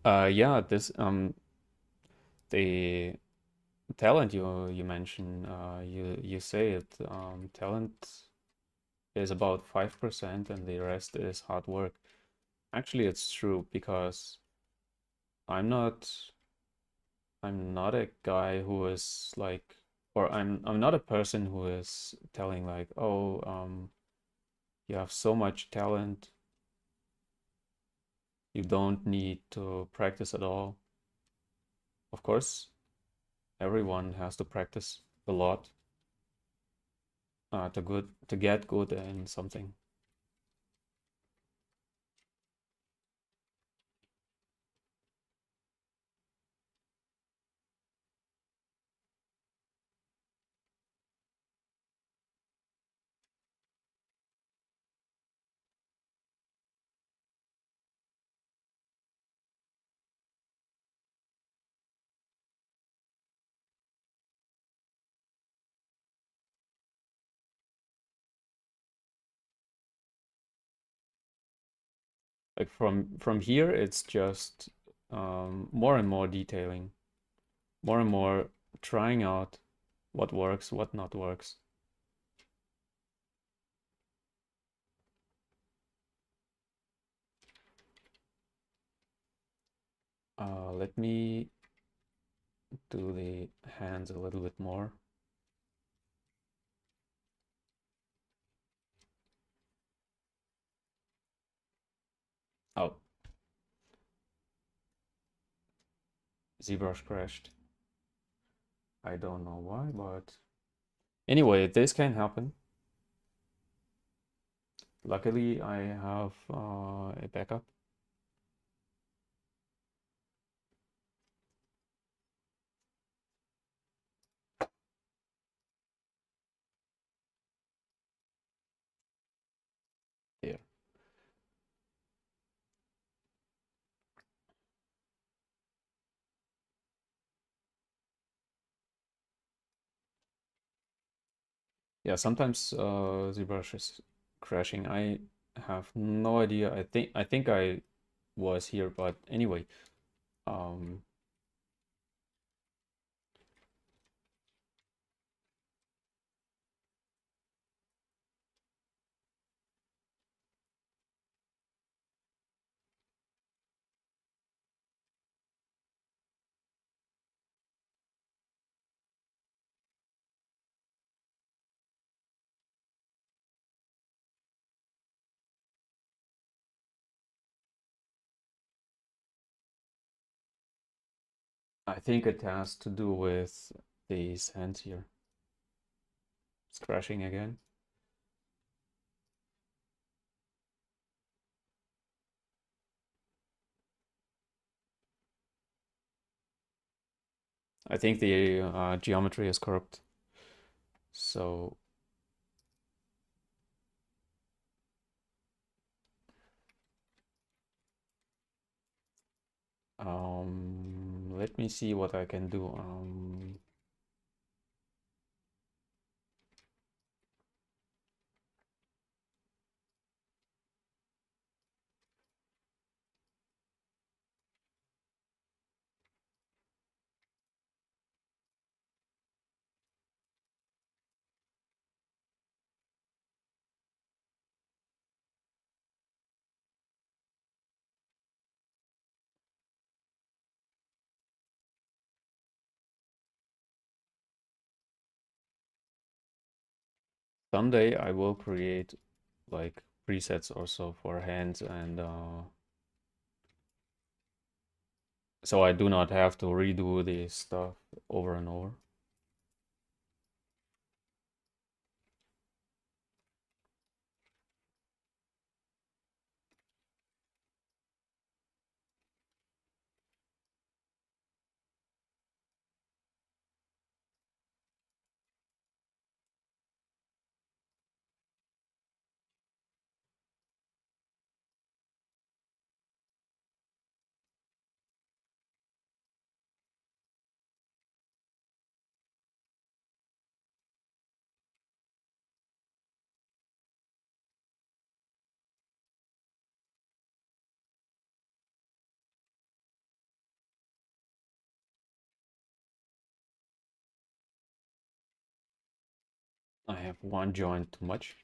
Yeah, this the talent you mentioned, you say it. Talent is about 5% and the rest is hard work. Actually, it's true because I'm not I'm not a guy who is like, or I'm not a person who is telling like, oh, you have so much talent, you don't need to practice at all. Of course, everyone has to practice a lot to get good in something. Like from here, it's just more and more detailing, more and more trying out what works, what not works. Let me do the hands a little bit more. Oh, ZBrush crashed. I don't know why, but anyway, this can happen. Luckily, I have a backup. There. Yeah, sometimes ZBrush is crashing. I have no idea. I think I was here, but anyway, um, I think it has to do with these hands here. It's crashing again. I think the geometry is corrupt. So let me see what I can do. Someday I will create like presets also for hands, and so I do not have to redo this stuff over and over. I have one joint too much.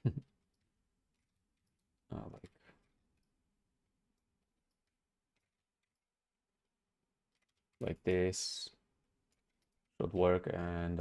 Like this should work, and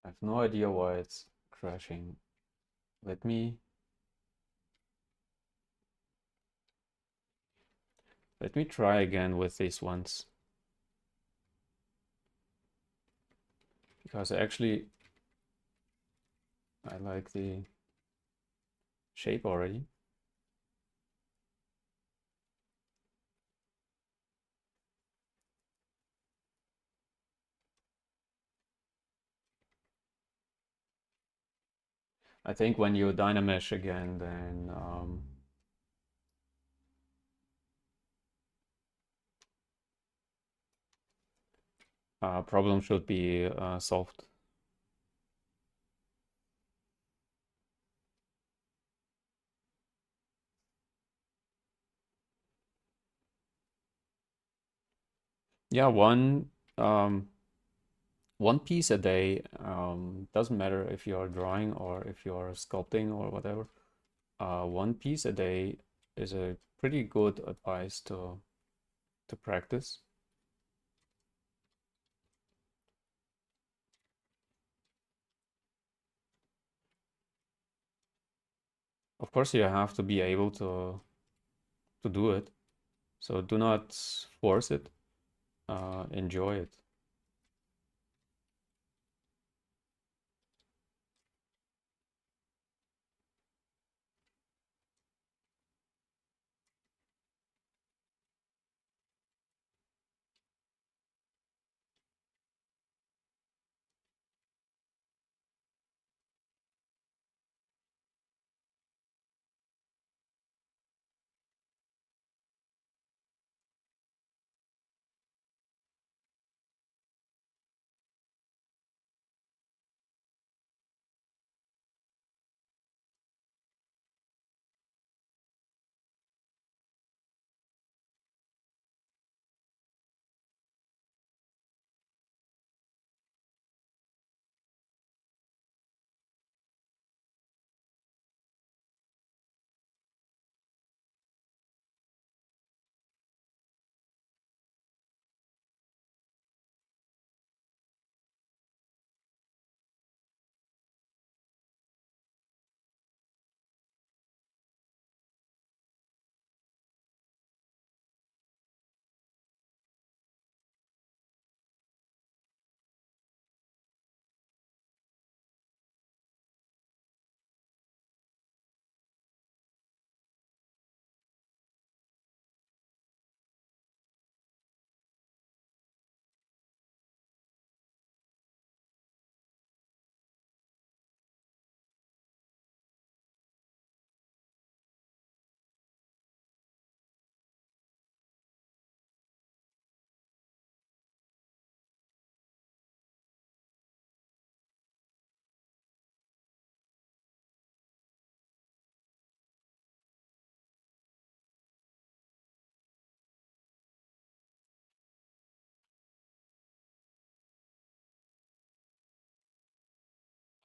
I have no idea why it's crashing. Let me try again with these ones. Because actually I like the shape already. I think when you dynamesh again, then problem should be solved. Yeah, one piece a day, doesn't matter if you're drawing or if you're sculpting or whatever. One piece a day is a pretty good advice to practice. Of course, you have to be able to do it. So do not force it. Enjoy it.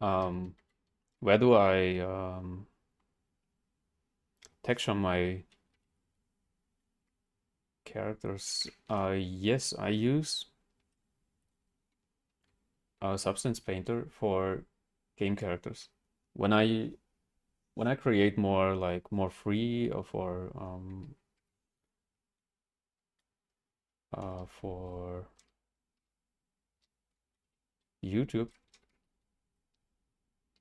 Um, where do I texture my characters? Yes, I use Substance Painter for game characters. When I create more like more free or for YouTube,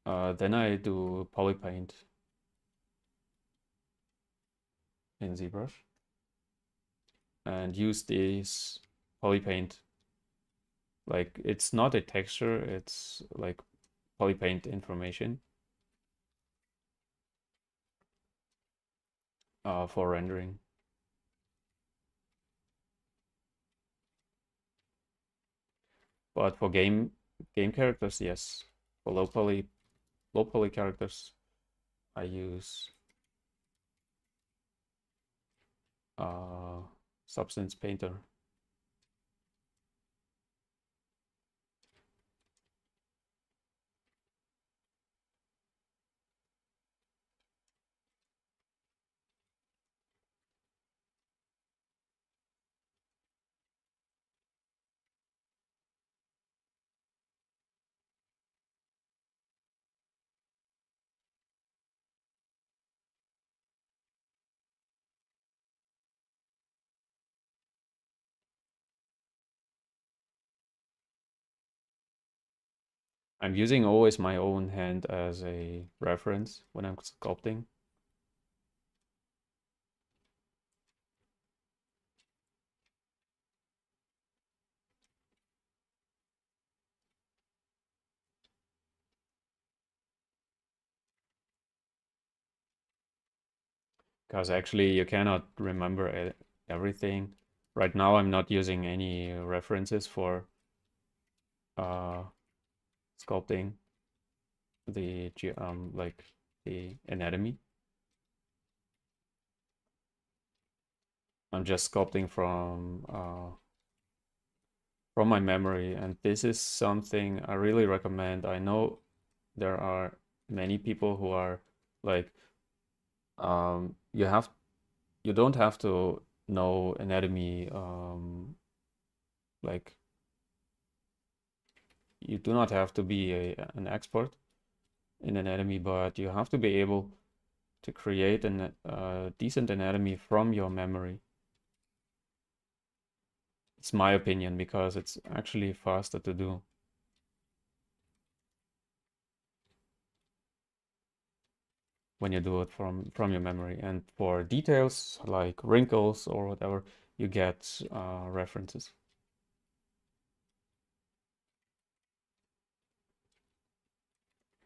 then I do poly paint in ZBrush and use this poly paint. Like it's not a texture, it's like poly paint information for rendering. But for game characters, yes. For low poly characters, I use uh, Substance Painter. I'm using always my own hand as a reference when I'm sculpting. Because actually you cannot remember everything. Right now I'm not using any references for uh, sculpting like the anatomy. I'm just sculpting from my memory, and this is something I really recommend. I know there are many people who are like um, you have you don't have to know anatomy like you do not have to be an expert in anatomy, but you have to be able to create a decent anatomy from your memory. It's my opinion because it's actually faster to do when you do it from your memory. And for details like wrinkles or whatever, you get references.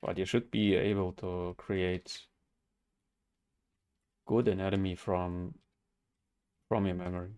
But you should be able to create good anatomy from your memory.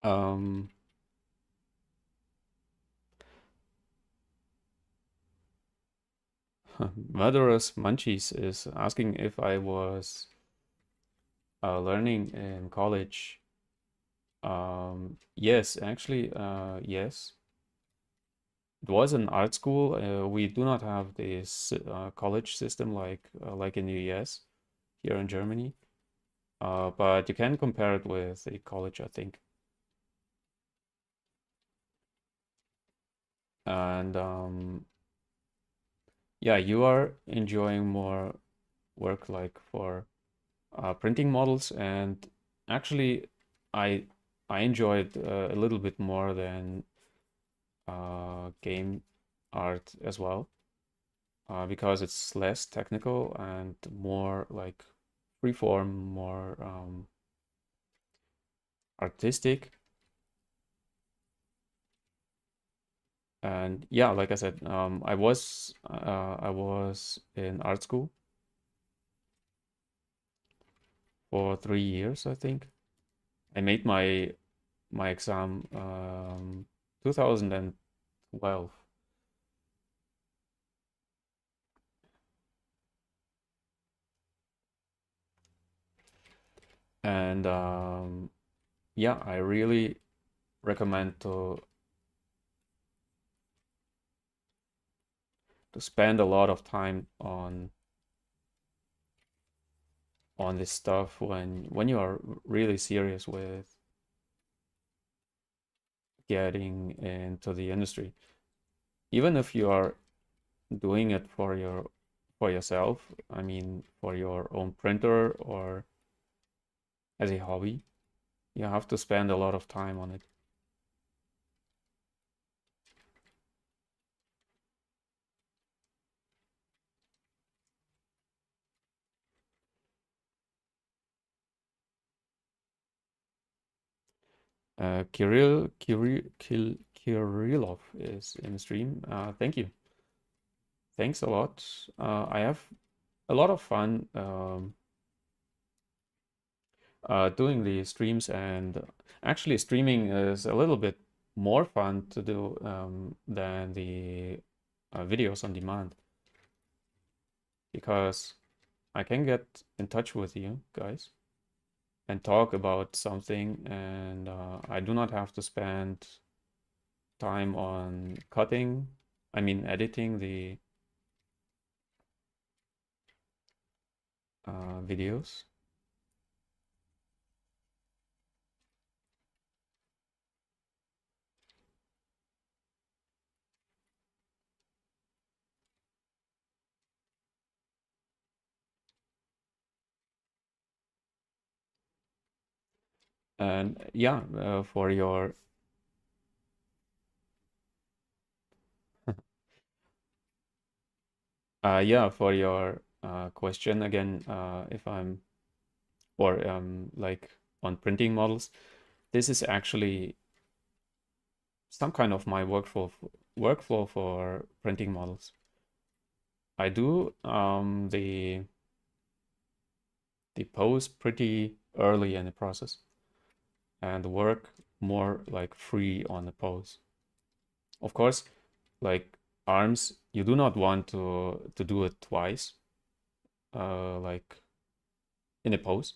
Um, Murderous Munchies is asking if I was learning in college. Yes, actually, yes. It was an art school. We do not have this college system like in the US, here in Germany. But you can compare it with a college, I think. And yeah, you are enjoying more work like for printing models, and actually, I I enjoyed a little bit more than game art as well, because it's less technical and more like freeform, more artistic. And yeah, like I said, I was in art school for 3 years, I think. I made my exam 2012. And yeah, I really recommend to spend a lot of time on this stuff when you are really serious with getting into the industry. Even if you are doing it for yourself, I mean for your own printer or as a hobby, you have to spend a lot of time on it. Kirillov is in the stream. Thank you. Thanks a lot. I have a lot of fun doing the streams, and actually streaming is a little bit more fun to do than the videos on demand, because I can get in touch with you guys and talk about something, and I do not have to spend time on editing the videos. And yeah, for your question again, if I'm or like on printing models, this is actually some kind of my workflow for printing models. I do the pose pretty early in the process and work more like free on the pose. Of course, like arms, you do not want to do it twice, like in a pose.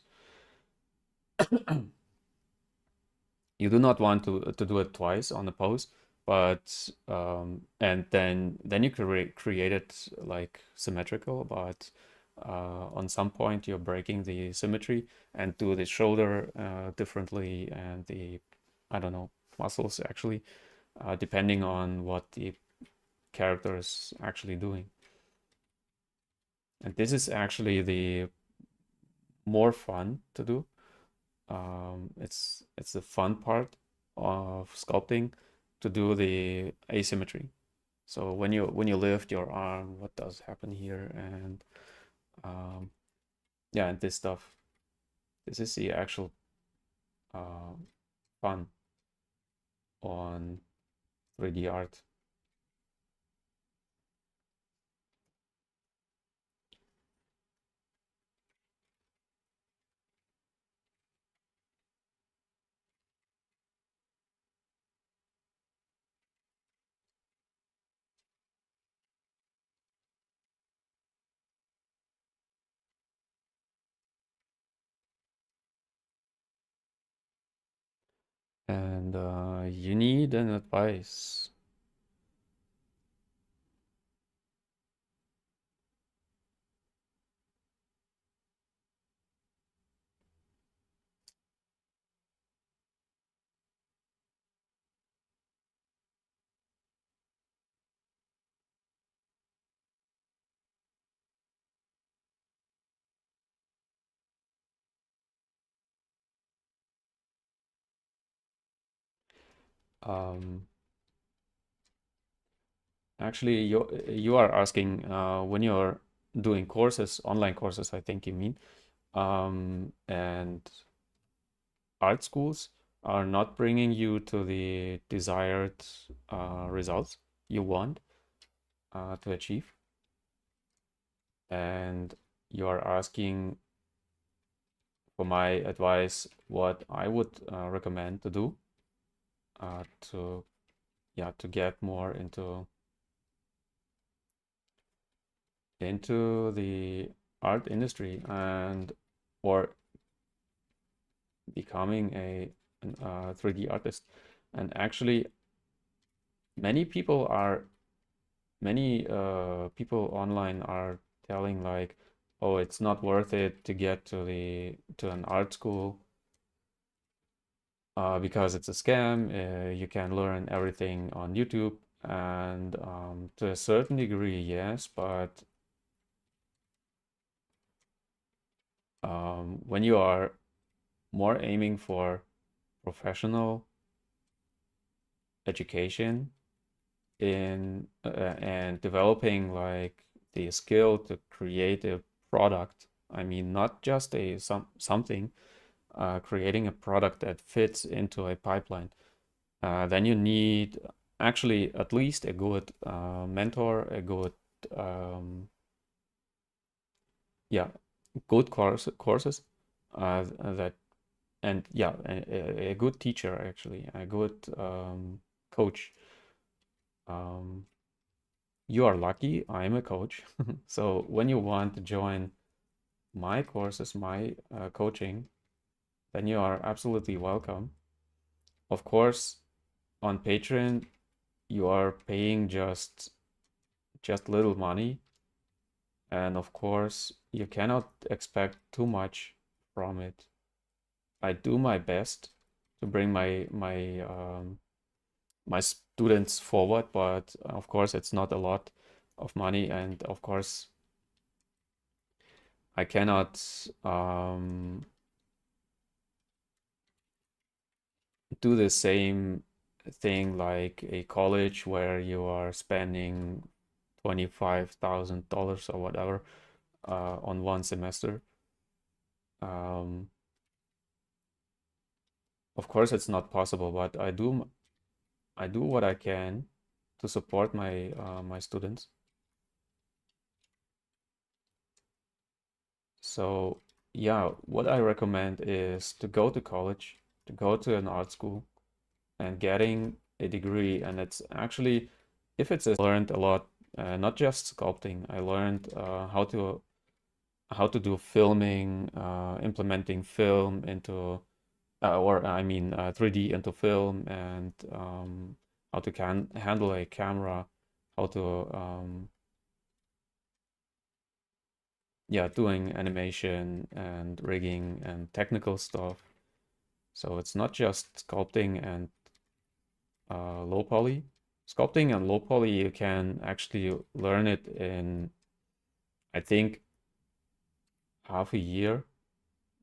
You do not want to do it twice on a pose, but and then you create it like symmetrical, but on some point you're breaking the symmetry and do the shoulder differently, and the, I don't know, muscles actually, depending on what the character is actually doing. And this is actually the more fun to do. It's the fun part of sculpting, to do the asymmetry. So when you lift your arm, what does happen here? And um, yeah, and this stuff. This is the actual uh, fun on 3D art. And you need an advice. Um, Actually, you are asking when you're doing courses, online courses, I think you mean, and art schools are not bringing you to the desired results you want to achieve, and you are asking for my advice, what I would recommend to do to yeah, to get more into the art industry, and or becoming an 3D artist. And actually, many people are many people online are telling like, oh, it's not worth it to get to an art school because it's a scam. You can learn everything on YouTube, and to a certain degree, yes, but when you are more aiming for professional education in and developing like the skill to create a product. I mean, not just something, creating a product that fits into a pipeline, then you need actually at least a good mentor, a good yeah, good courses that and yeah, a good teacher actually, a good coach. Um, you are lucky. I'm a coach, so when you want to join my courses, my coaching, then you are absolutely welcome. Of course, on Patreon, you are paying just little money, and of course, you cannot expect too much from it. I do my best to bring my students forward, but of course, it's not a lot of money, and of course, I cannot do the same thing like a college where you are spending $25,000 or whatever on one semester. Um, of course, it's not possible, but I do what I can to support my students. So yeah, what I recommend is to go to college, to go to an art school, and getting a degree. And it's actually, if it's learned a lot, not just sculpting. I learned how to do filming, implementing film into, or I mean 3D into film, and how to handle a camera, how to yeah, doing animation and rigging and technical stuff. So it's not just sculpting and low poly. Sculpting and low poly, you can actually learn it in, I think, half a year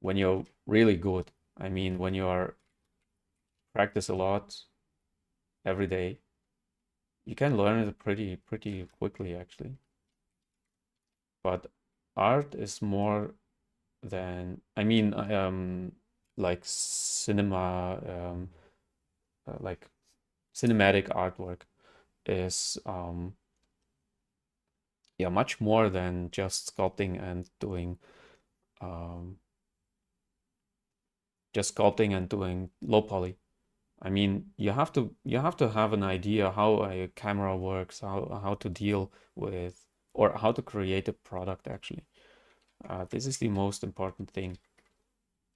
when you're really good. I mean, when you are practice a lot every day, you can learn it pretty quickly actually. But art is more than, I mean, like cinema, like cinematic artwork is yeah, much more than just sculpting and doing um, low poly. I mean, you have to have an idea how a camera works, how to deal with, or how to create a product actually. This is the most important thing,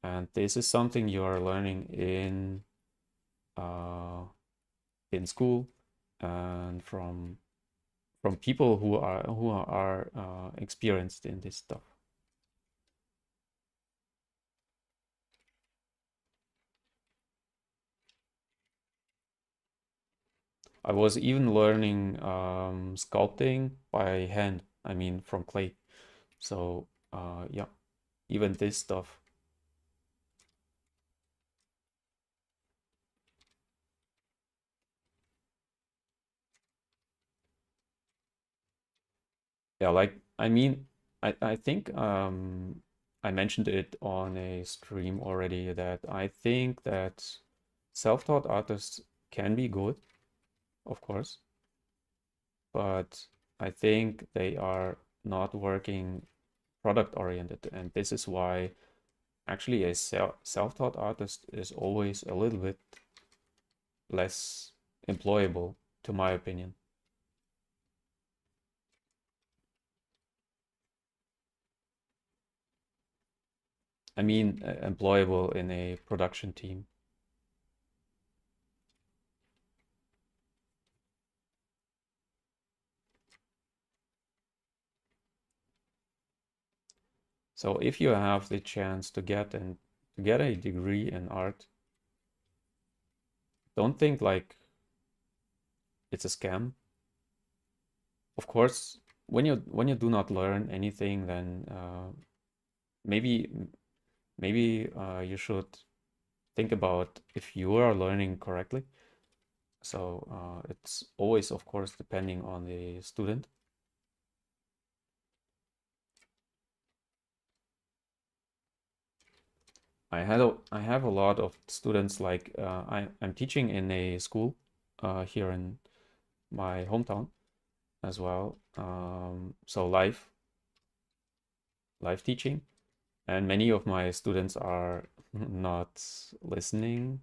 and this is something you are learning uh, in school and from people who are experienced in this stuff. I was even learning sculpting by hand. I mean, from clay. So yeah, even this stuff. Yeah, like I mean, I think I mentioned it on a stream already that I think that self-taught artists can be good, of course, but I think they are not working product oriented, and this is why actually a self-taught artist is always a little bit less employable, to my opinion. I mean, employable in a production team. So if you have the chance to get a degree in art, don't think like it's a scam. Of course, when you do not learn anything, then maybe you should think about if you are learning correctly. So it's always, of course, depending on the student. I have a lot of students, like I'm teaching in a school here in my hometown as well. So live teaching, and many of my students are not listening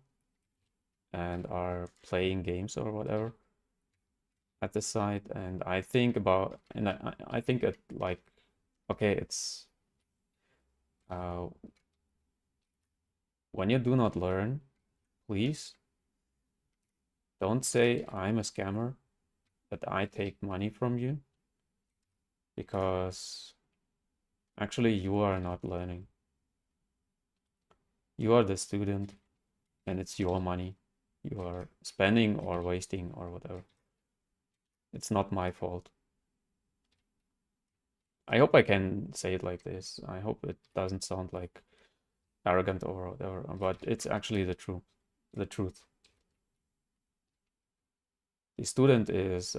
and are playing games or whatever at the side. And I think about, and I think it like, okay, it's uh, when you do not learn, please don't say I'm a scammer, that I take money from you, because actually you are not learning. You are the student, and it's your money you are spending or wasting or whatever. It's not my fault. I hope I can say it like this. I hope it doesn't sound like arrogant or whatever, but it's actually the truth. The student is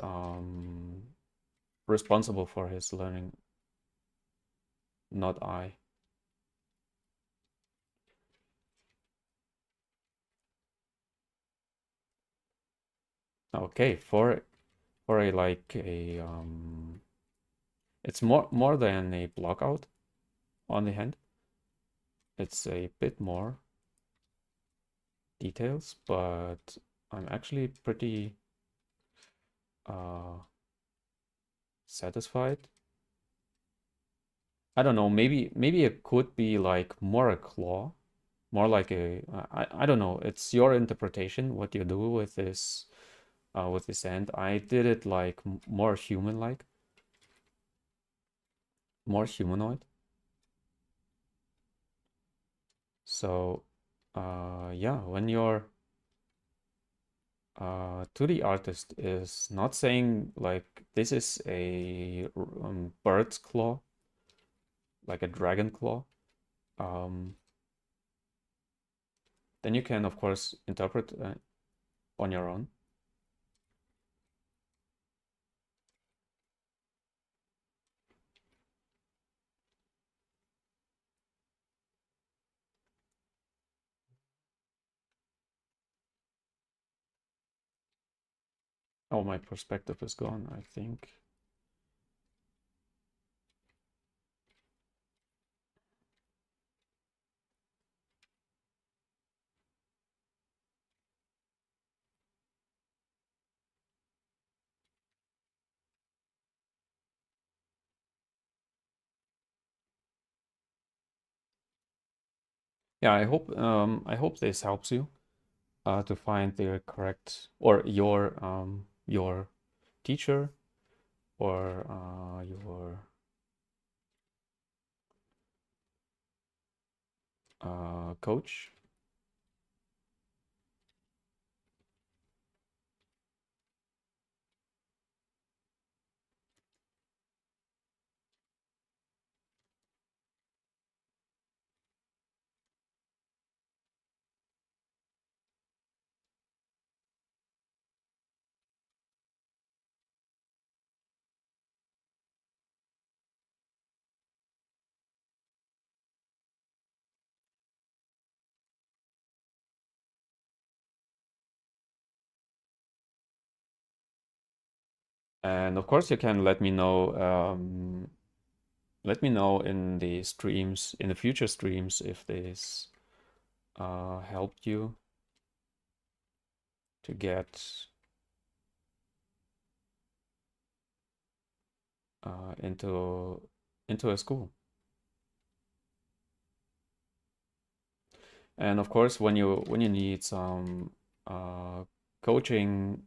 responsible for his learning, not I. Okay, for a like a it's more than a block out on the hand. It's a bit more details, but I'm actually pretty uh satisfied. I don't know, maybe it could be like more a claw, more like a I don't know. It's your interpretation what you do with this hand. I did it like more human-like, more humanoid. So yeah, when your 2D artist is not saying like this is a bird's claw, like a dragon claw, um, then you can of course interpret on your own. Oh, my perspective is gone, I think. Yeah, I hope this helps you to find the correct, or your teacher, or your coach. And of course, you can let me know in the streams, in the future streams, if this helped you to get into a school. And of course, when you need some uh, coaching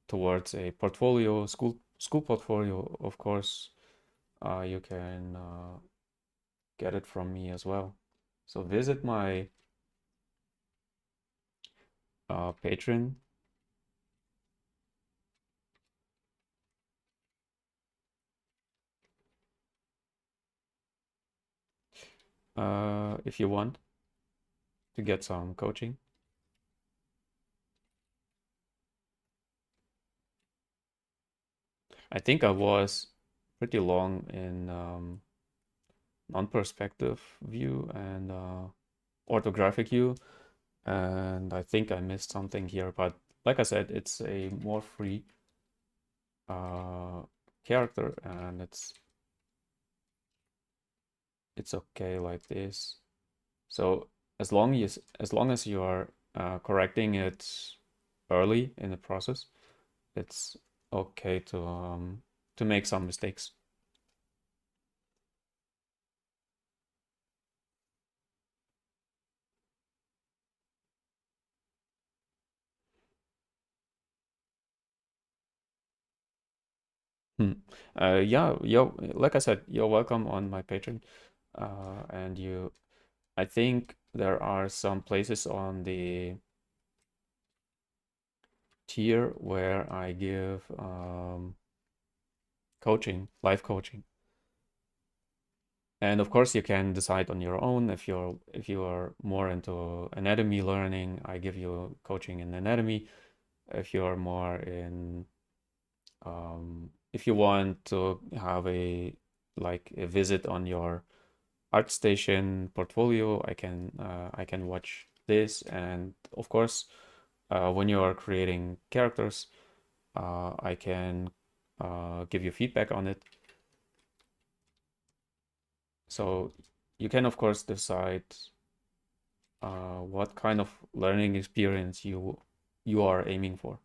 towards a portfolio, school portfolio, of course, you can get it from me as well. So visit my Patreon. If you want to get some coaching. I think I was pretty long in non-perspective view, and orthographic view, and I think I missed something here, but like I said, it's a more free character, and it's okay like this. So as long as you are correcting it early in the process, it's okay to make some mistakes. Hmm. Yeah, like I said, you're welcome on my Patreon. And I think there are some places on the tier where I give coaching, live coaching. And of course, you can decide on your own if you are more into anatomy learning, I give you coaching in anatomy. If you are more in if you want to have a visit on your ArtStation portfolio, I can watch this. And of course, when you are creating characters, I can give you feedback on it. So you can of course decide what kind of learning experience you are aiming for.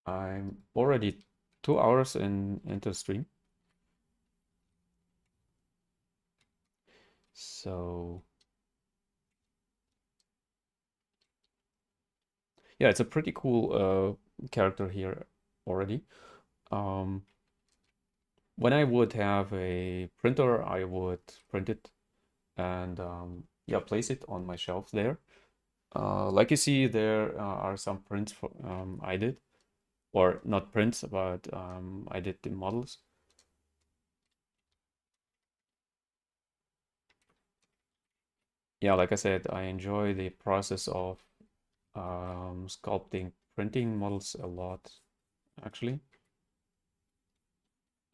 I'm already 2 hours into stream. So yeah, it's a pretty cool character here already. Um, when I would have a printer, I would print it and yeah, place it on my shelf there. Like you see, there are some prints I did, or not prints, but I did the models. Yeah, like I said, I enjoy the process of sculpting, printing models a lot, actually.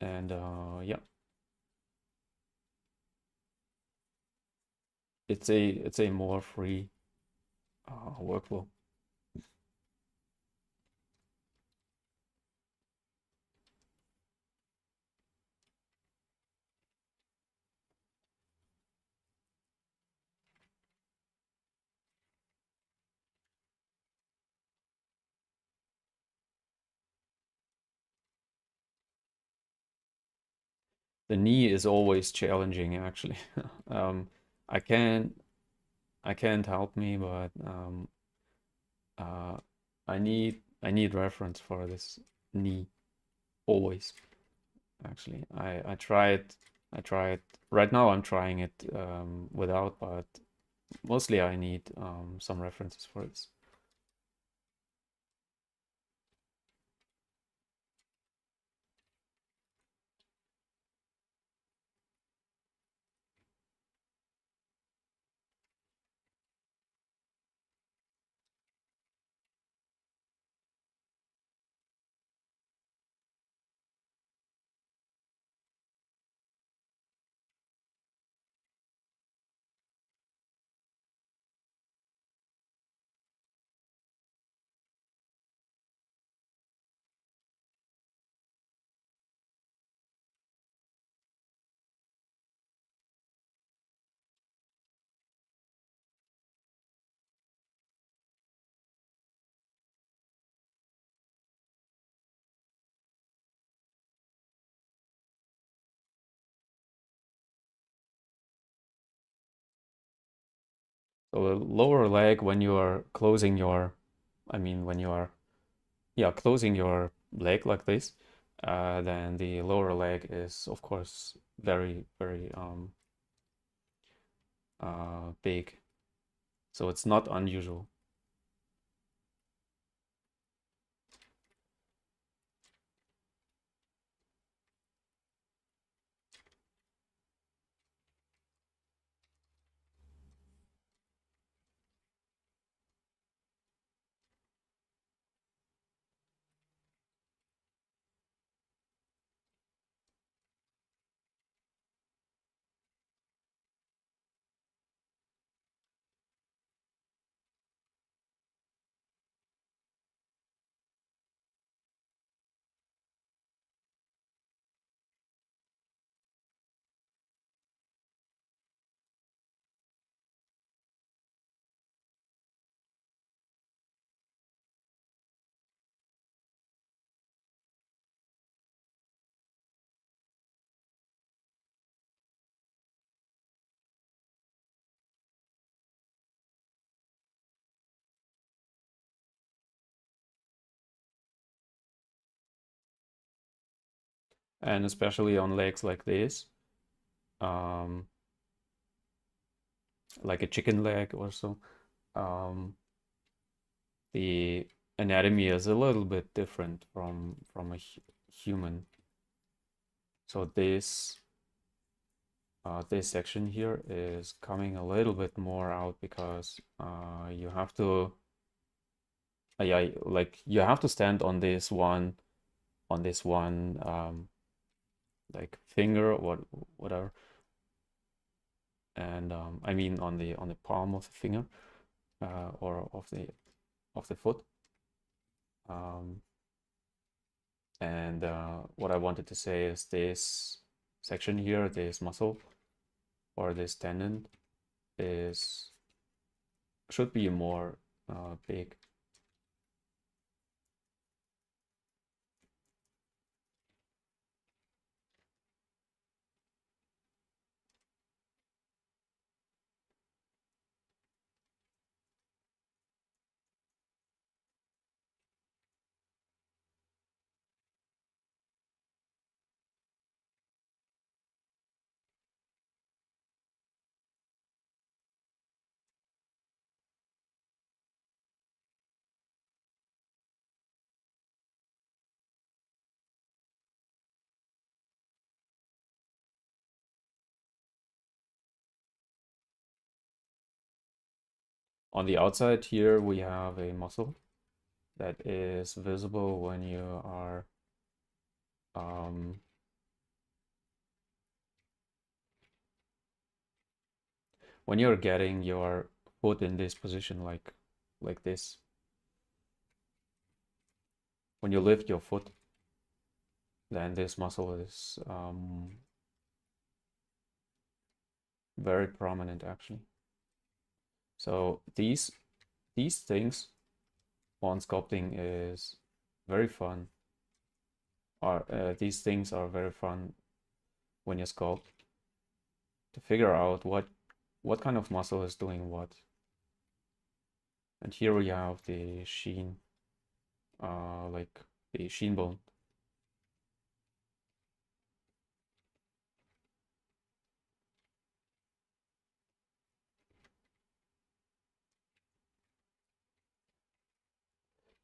And yeah, it's a more free workflow. The knee is always challenging, actually. um, I can't I can't help me, but uh, I need reference for this knee always. Actually, I tried. Right now, I'm trying it without, but mostly I need some references for this. So the lower leg, when you are closing your, I mean, when you are, yeah, closing your leg like this, then the lower leg is, of course, very, very big. So it's not unusual. And especially on legs like this, um, like a chicken leg or so, um, the anatomy is a little bit different from a human. So this section here is coming a little bit more out because you have to yeah, like you have to stand on this one like finger or whatever, and I mean on the palm of the finger or of the foot. Um, and what I wanted to say is this section here, this muscle or this tendon is should be more big. On the outside here, we have a muscle that is visible when you are um, when you're getting your foot in this position, like this. When you lift your foot, then this muscle is very prominent actually. So these things on sculpting is very fun. These things are very fun when you sculpt to figure out what kind of muscle is doing what. And here we have the sheen, like the sheen bone.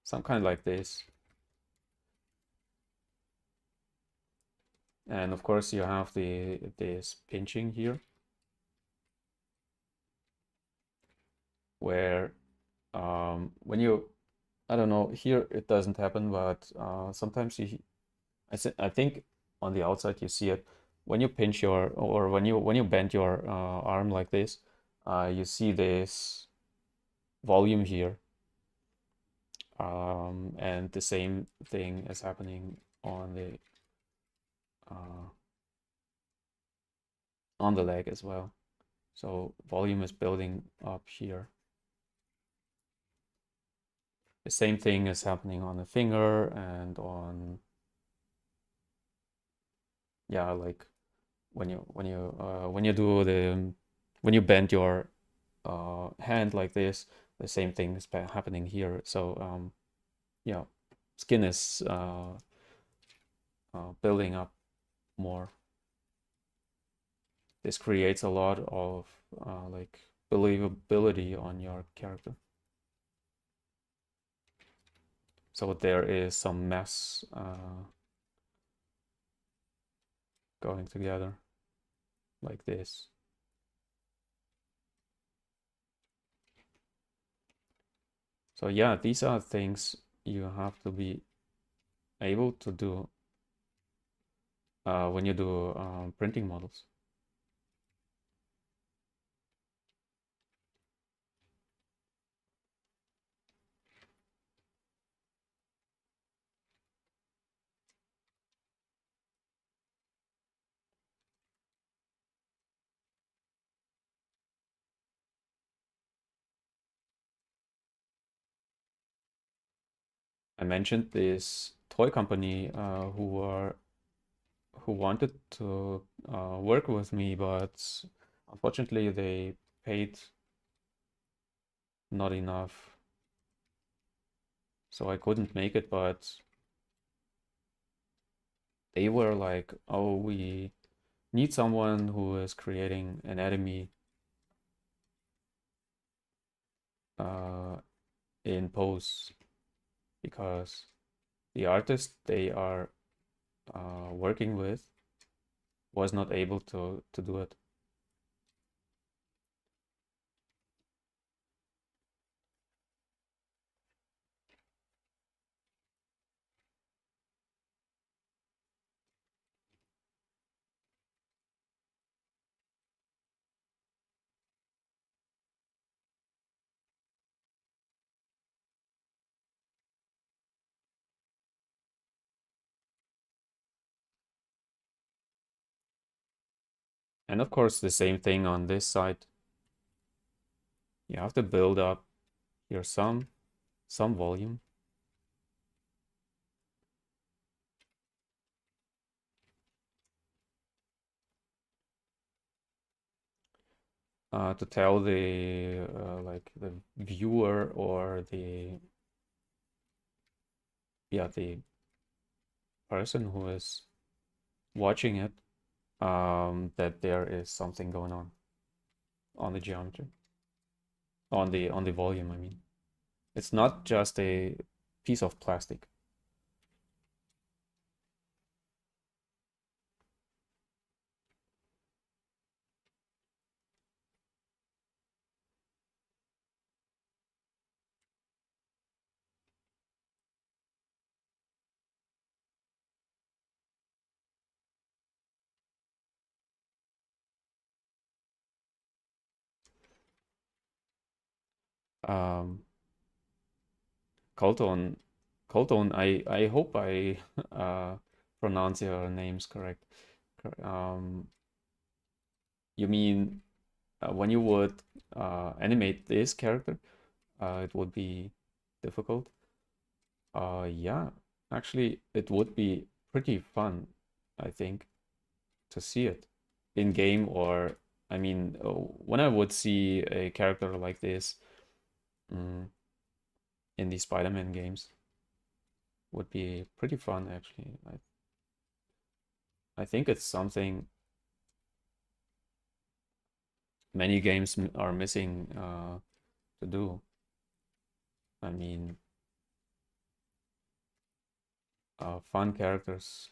Some kind like this. And of course you have this pinching here, where when you, I don't know, here it doesn't happen, but sometimes I think on the outside you see it when you pinch your, or when you bend your arm like this, you see this volume here, and the same thing is happening uh, on the leg as well. So volume is building up here. The same thing is happening on the finger and on, yeah, like when you bend your hand like this, the same thing is happening here. So yeah, skin is building up more. This creates a lot of like believability on your character. So there is some mess going together like this. So yeah, these are things you have to be able to do when you do printing models. I mentioned this toy company who wanted to work with me, but unfortunately they paid not enough, so I couldn't make it. But they were like, "Oh, we need someone who is creating anatomy uh, in pose because the artist they are working with was not able to do it." And of course, the same thing on this side. You have to build up your some volume to tell the like the viewer or the the person who is watching it that there is something going on the geometry, on the volume. I mean, it's not just a piece of plastic. Um, Colton, Colton, I hope I pronounce your names correct. You mean when you would animate this character, it would be difficult. Yeah, actually, it would be pretty fun, I think, to see it in game or I mean, when I would see a character like this mm, in the Spider-Man games, would be pretty fun actually. I think it's something many games are missing to do. I mean, fun characters.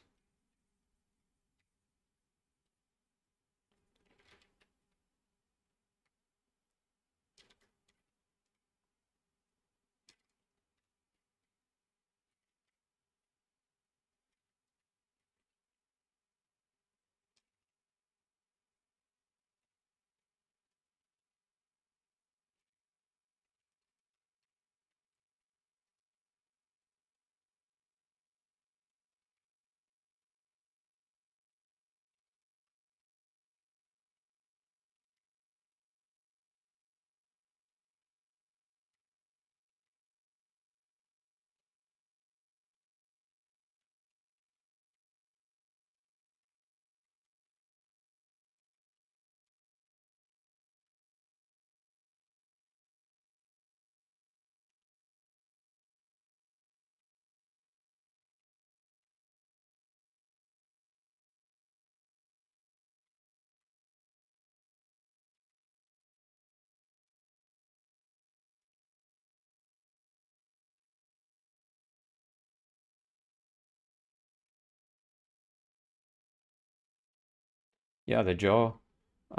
Yeah, the jaw.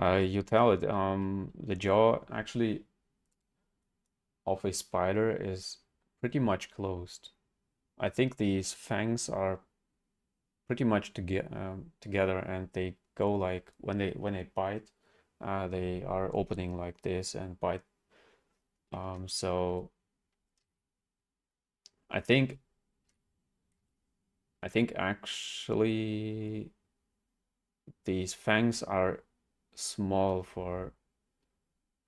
You tell it. The jaw actually of a spider is pretty much closed. I think these fangs are pretty much together, and they go like when they bite, they are opening like this and bite. So I think I think actually these fangs are small for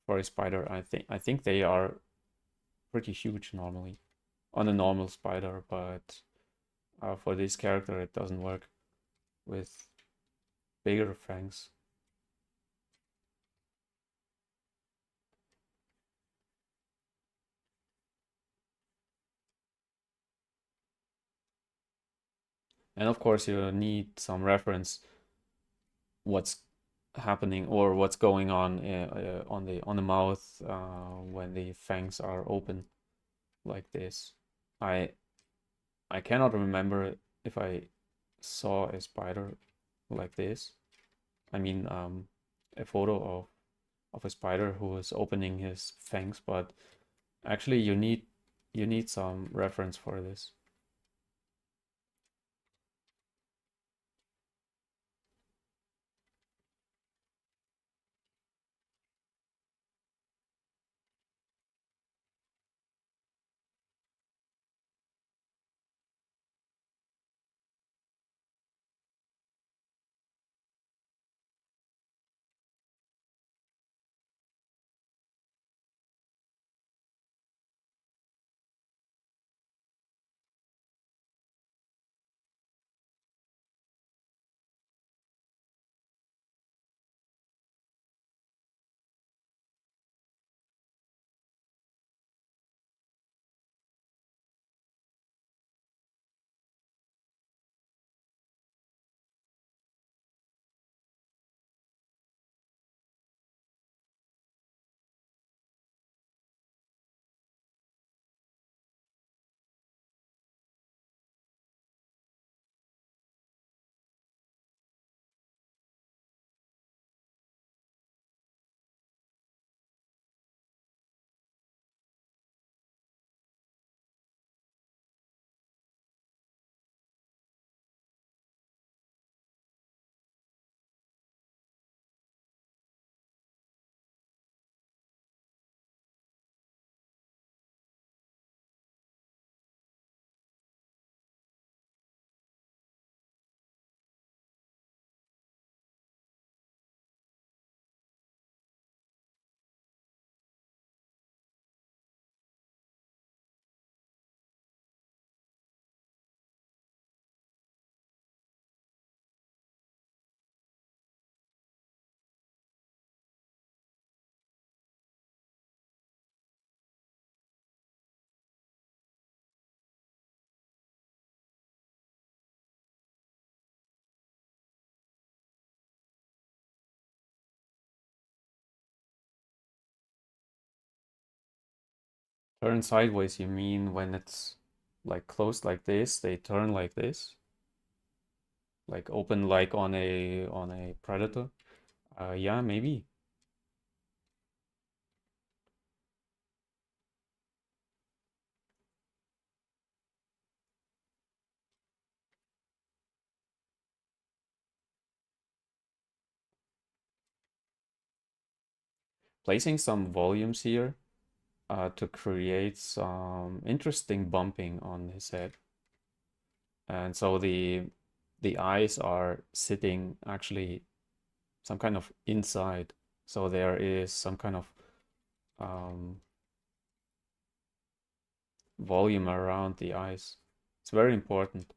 a spider. I think they are pretty huge normally on a normal spider, but for this character it doesn't work with bigger fangs. And of course you need some reference what's happening or what's going on the mouth when the fangs are open like this. I I cannot remember if I saw a spider like this. I mean, a photo of a spider who is opening his fangs, but actually you need some reference for this. Turn sideways, you mean when it's like closed like this, they turn like this, like open like on a predator? Yeah, maybe. Placing some volumes here to create some interesting bumping on his head. And so the eyes are sitting actually some kind of inside. So there is some kind of um, volume around the eyes. It's very important.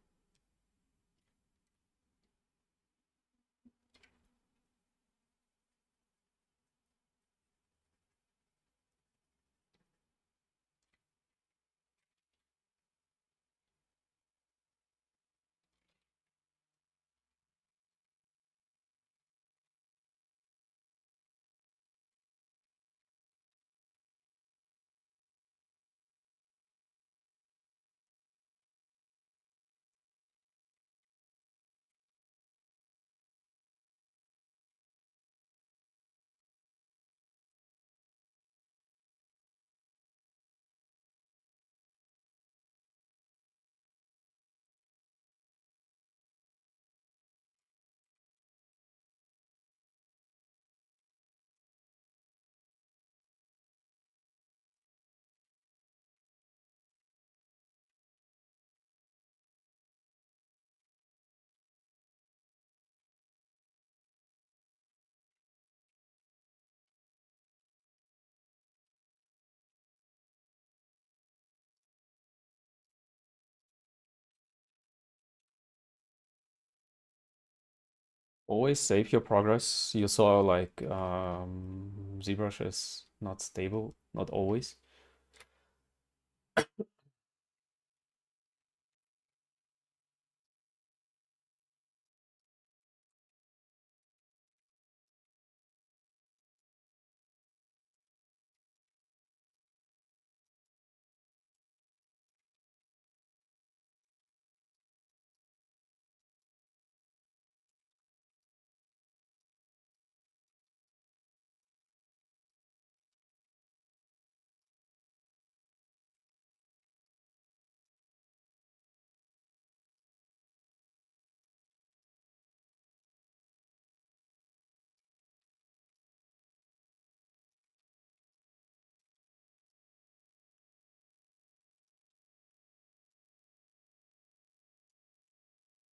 Always save your progress. You saw like ZBrush is not stable, not always.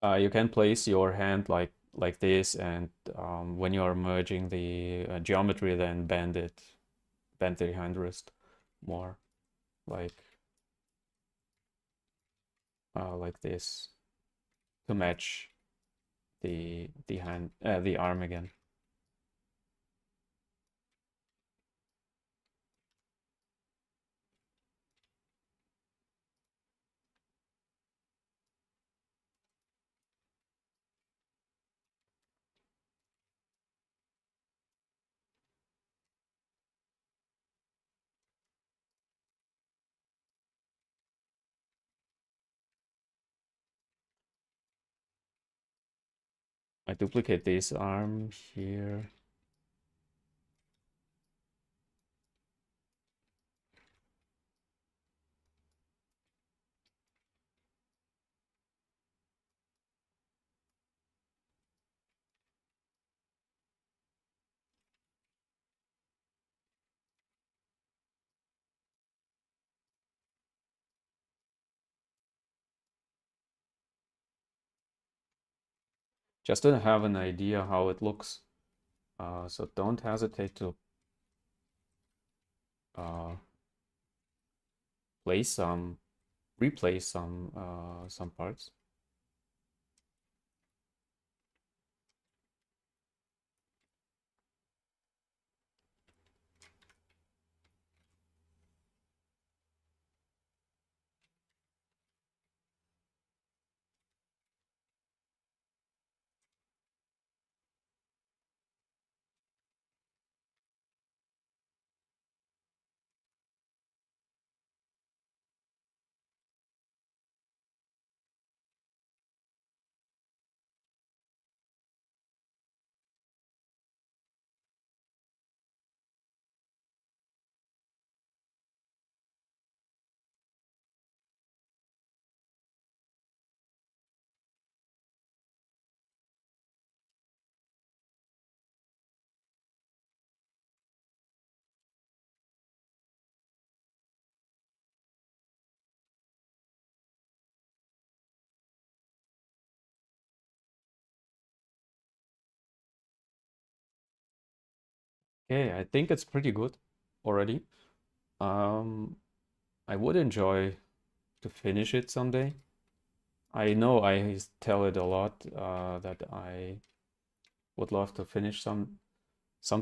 You can place your hand like this, and when you are merging the geometry, then bend the hand wrist more, like like this, to match the arm again. I duplicate this arm here. Just to have an idea how it looks. So don't hesitate to uh, place some, replace some parts. Okay, I think it's pretty good already. Um, I would enjoy to finish it someday. I know I tell it a lot that I would love to finish some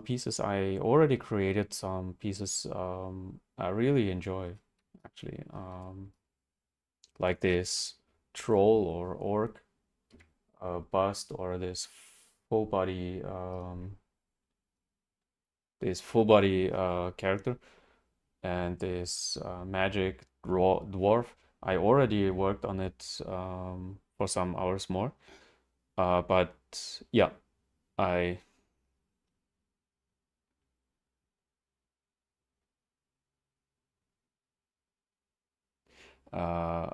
pieces. I already created some pieces I really enjoy actually. Like this troll or orc bust, or full body full body character, and this magic dwarf. I already worked on it for some hours more, but yeah, I uh,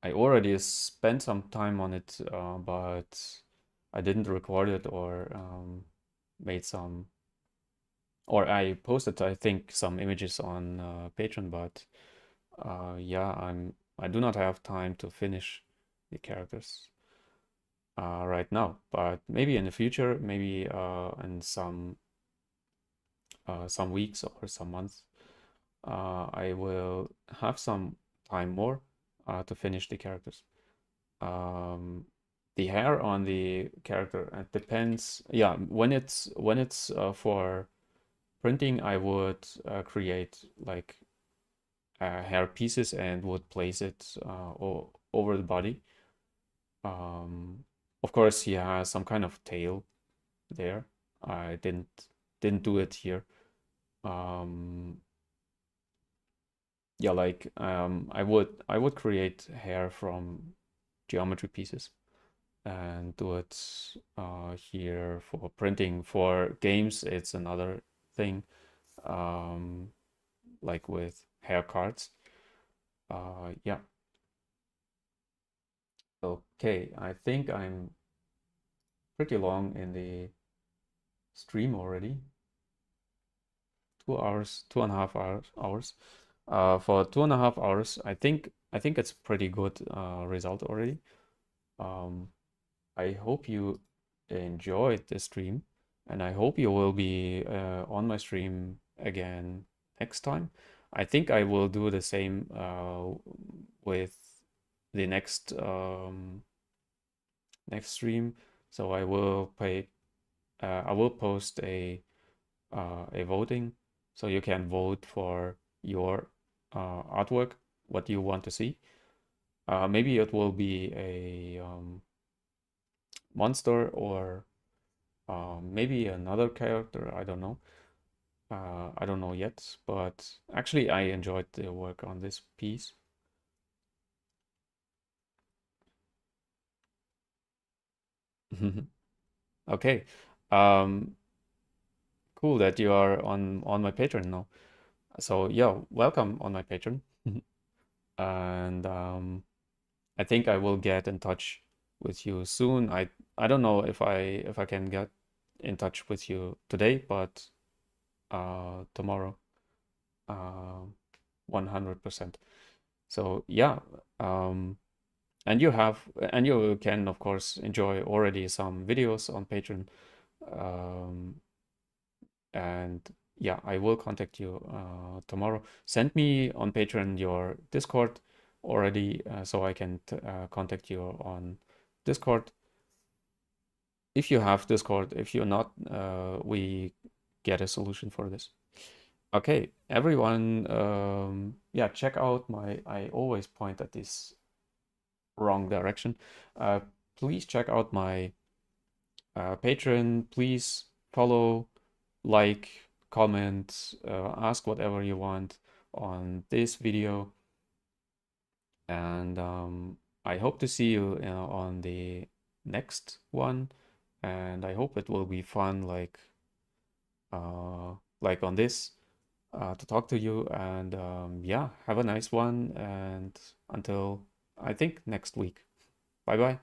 I already spent some time on it, but I didn't record it or made some, or I posted, I think, some images on Patreon, but yeah, I do not have time to finish the characters right now. But maybe in the future, maybe in some weeks or some months, I will have some time more to finish the characters. Um, the hair on the character. It depends. Yeah, when it's for printing, I would create like hair pieces and would place it over the body. Um, of course, he has some kind of tail there. I didn't do it here. Um, yeah, like I would create hair from geometry pieces and do it here for printing. For games, it's another thing, um, like with hair cards. Yeah. Okay, I think I'm pretty long in the stream already. 2 hours, 2.5 hours. For 2.5 hours, I think it's pretty good result already. Um, I hope you enjoyed the stream, and I hope you will be on my stream again next time. I think I will do the same with the next stream. So I will post a voting, so you can vote for your artwork, what you want to see. Maybe it will be a monster or maybe another character. I don't know. I don't know yet, but actually I enjoyed the work on this piece. Okay. Um, cool that you are on my Patreon now. So yeah, welcome on my Patreon. And I think I will get in touch with you soon. I don't know if I can get in touch with you today, but tomorrow, uh, 100%. So yeah, um, and you can of course enjoy already some videos on Patreon. Um, and yeah, I will contact you tomorrow. Send me on Patreon your Discord already, so I can contact you on Discord. If you have Discord, if you're not, we get a solution for this. Okay, everyone, yeah, check out I always point at this wrong direction. Uh, please check out my Patreon. Please follow, like, comment, ask whatever you want on this video. And I hope to see you on the next one. And I hope it will be fun, like on this, to talk to you. And yeah, have a nice one. And until I think next week. Bye bye.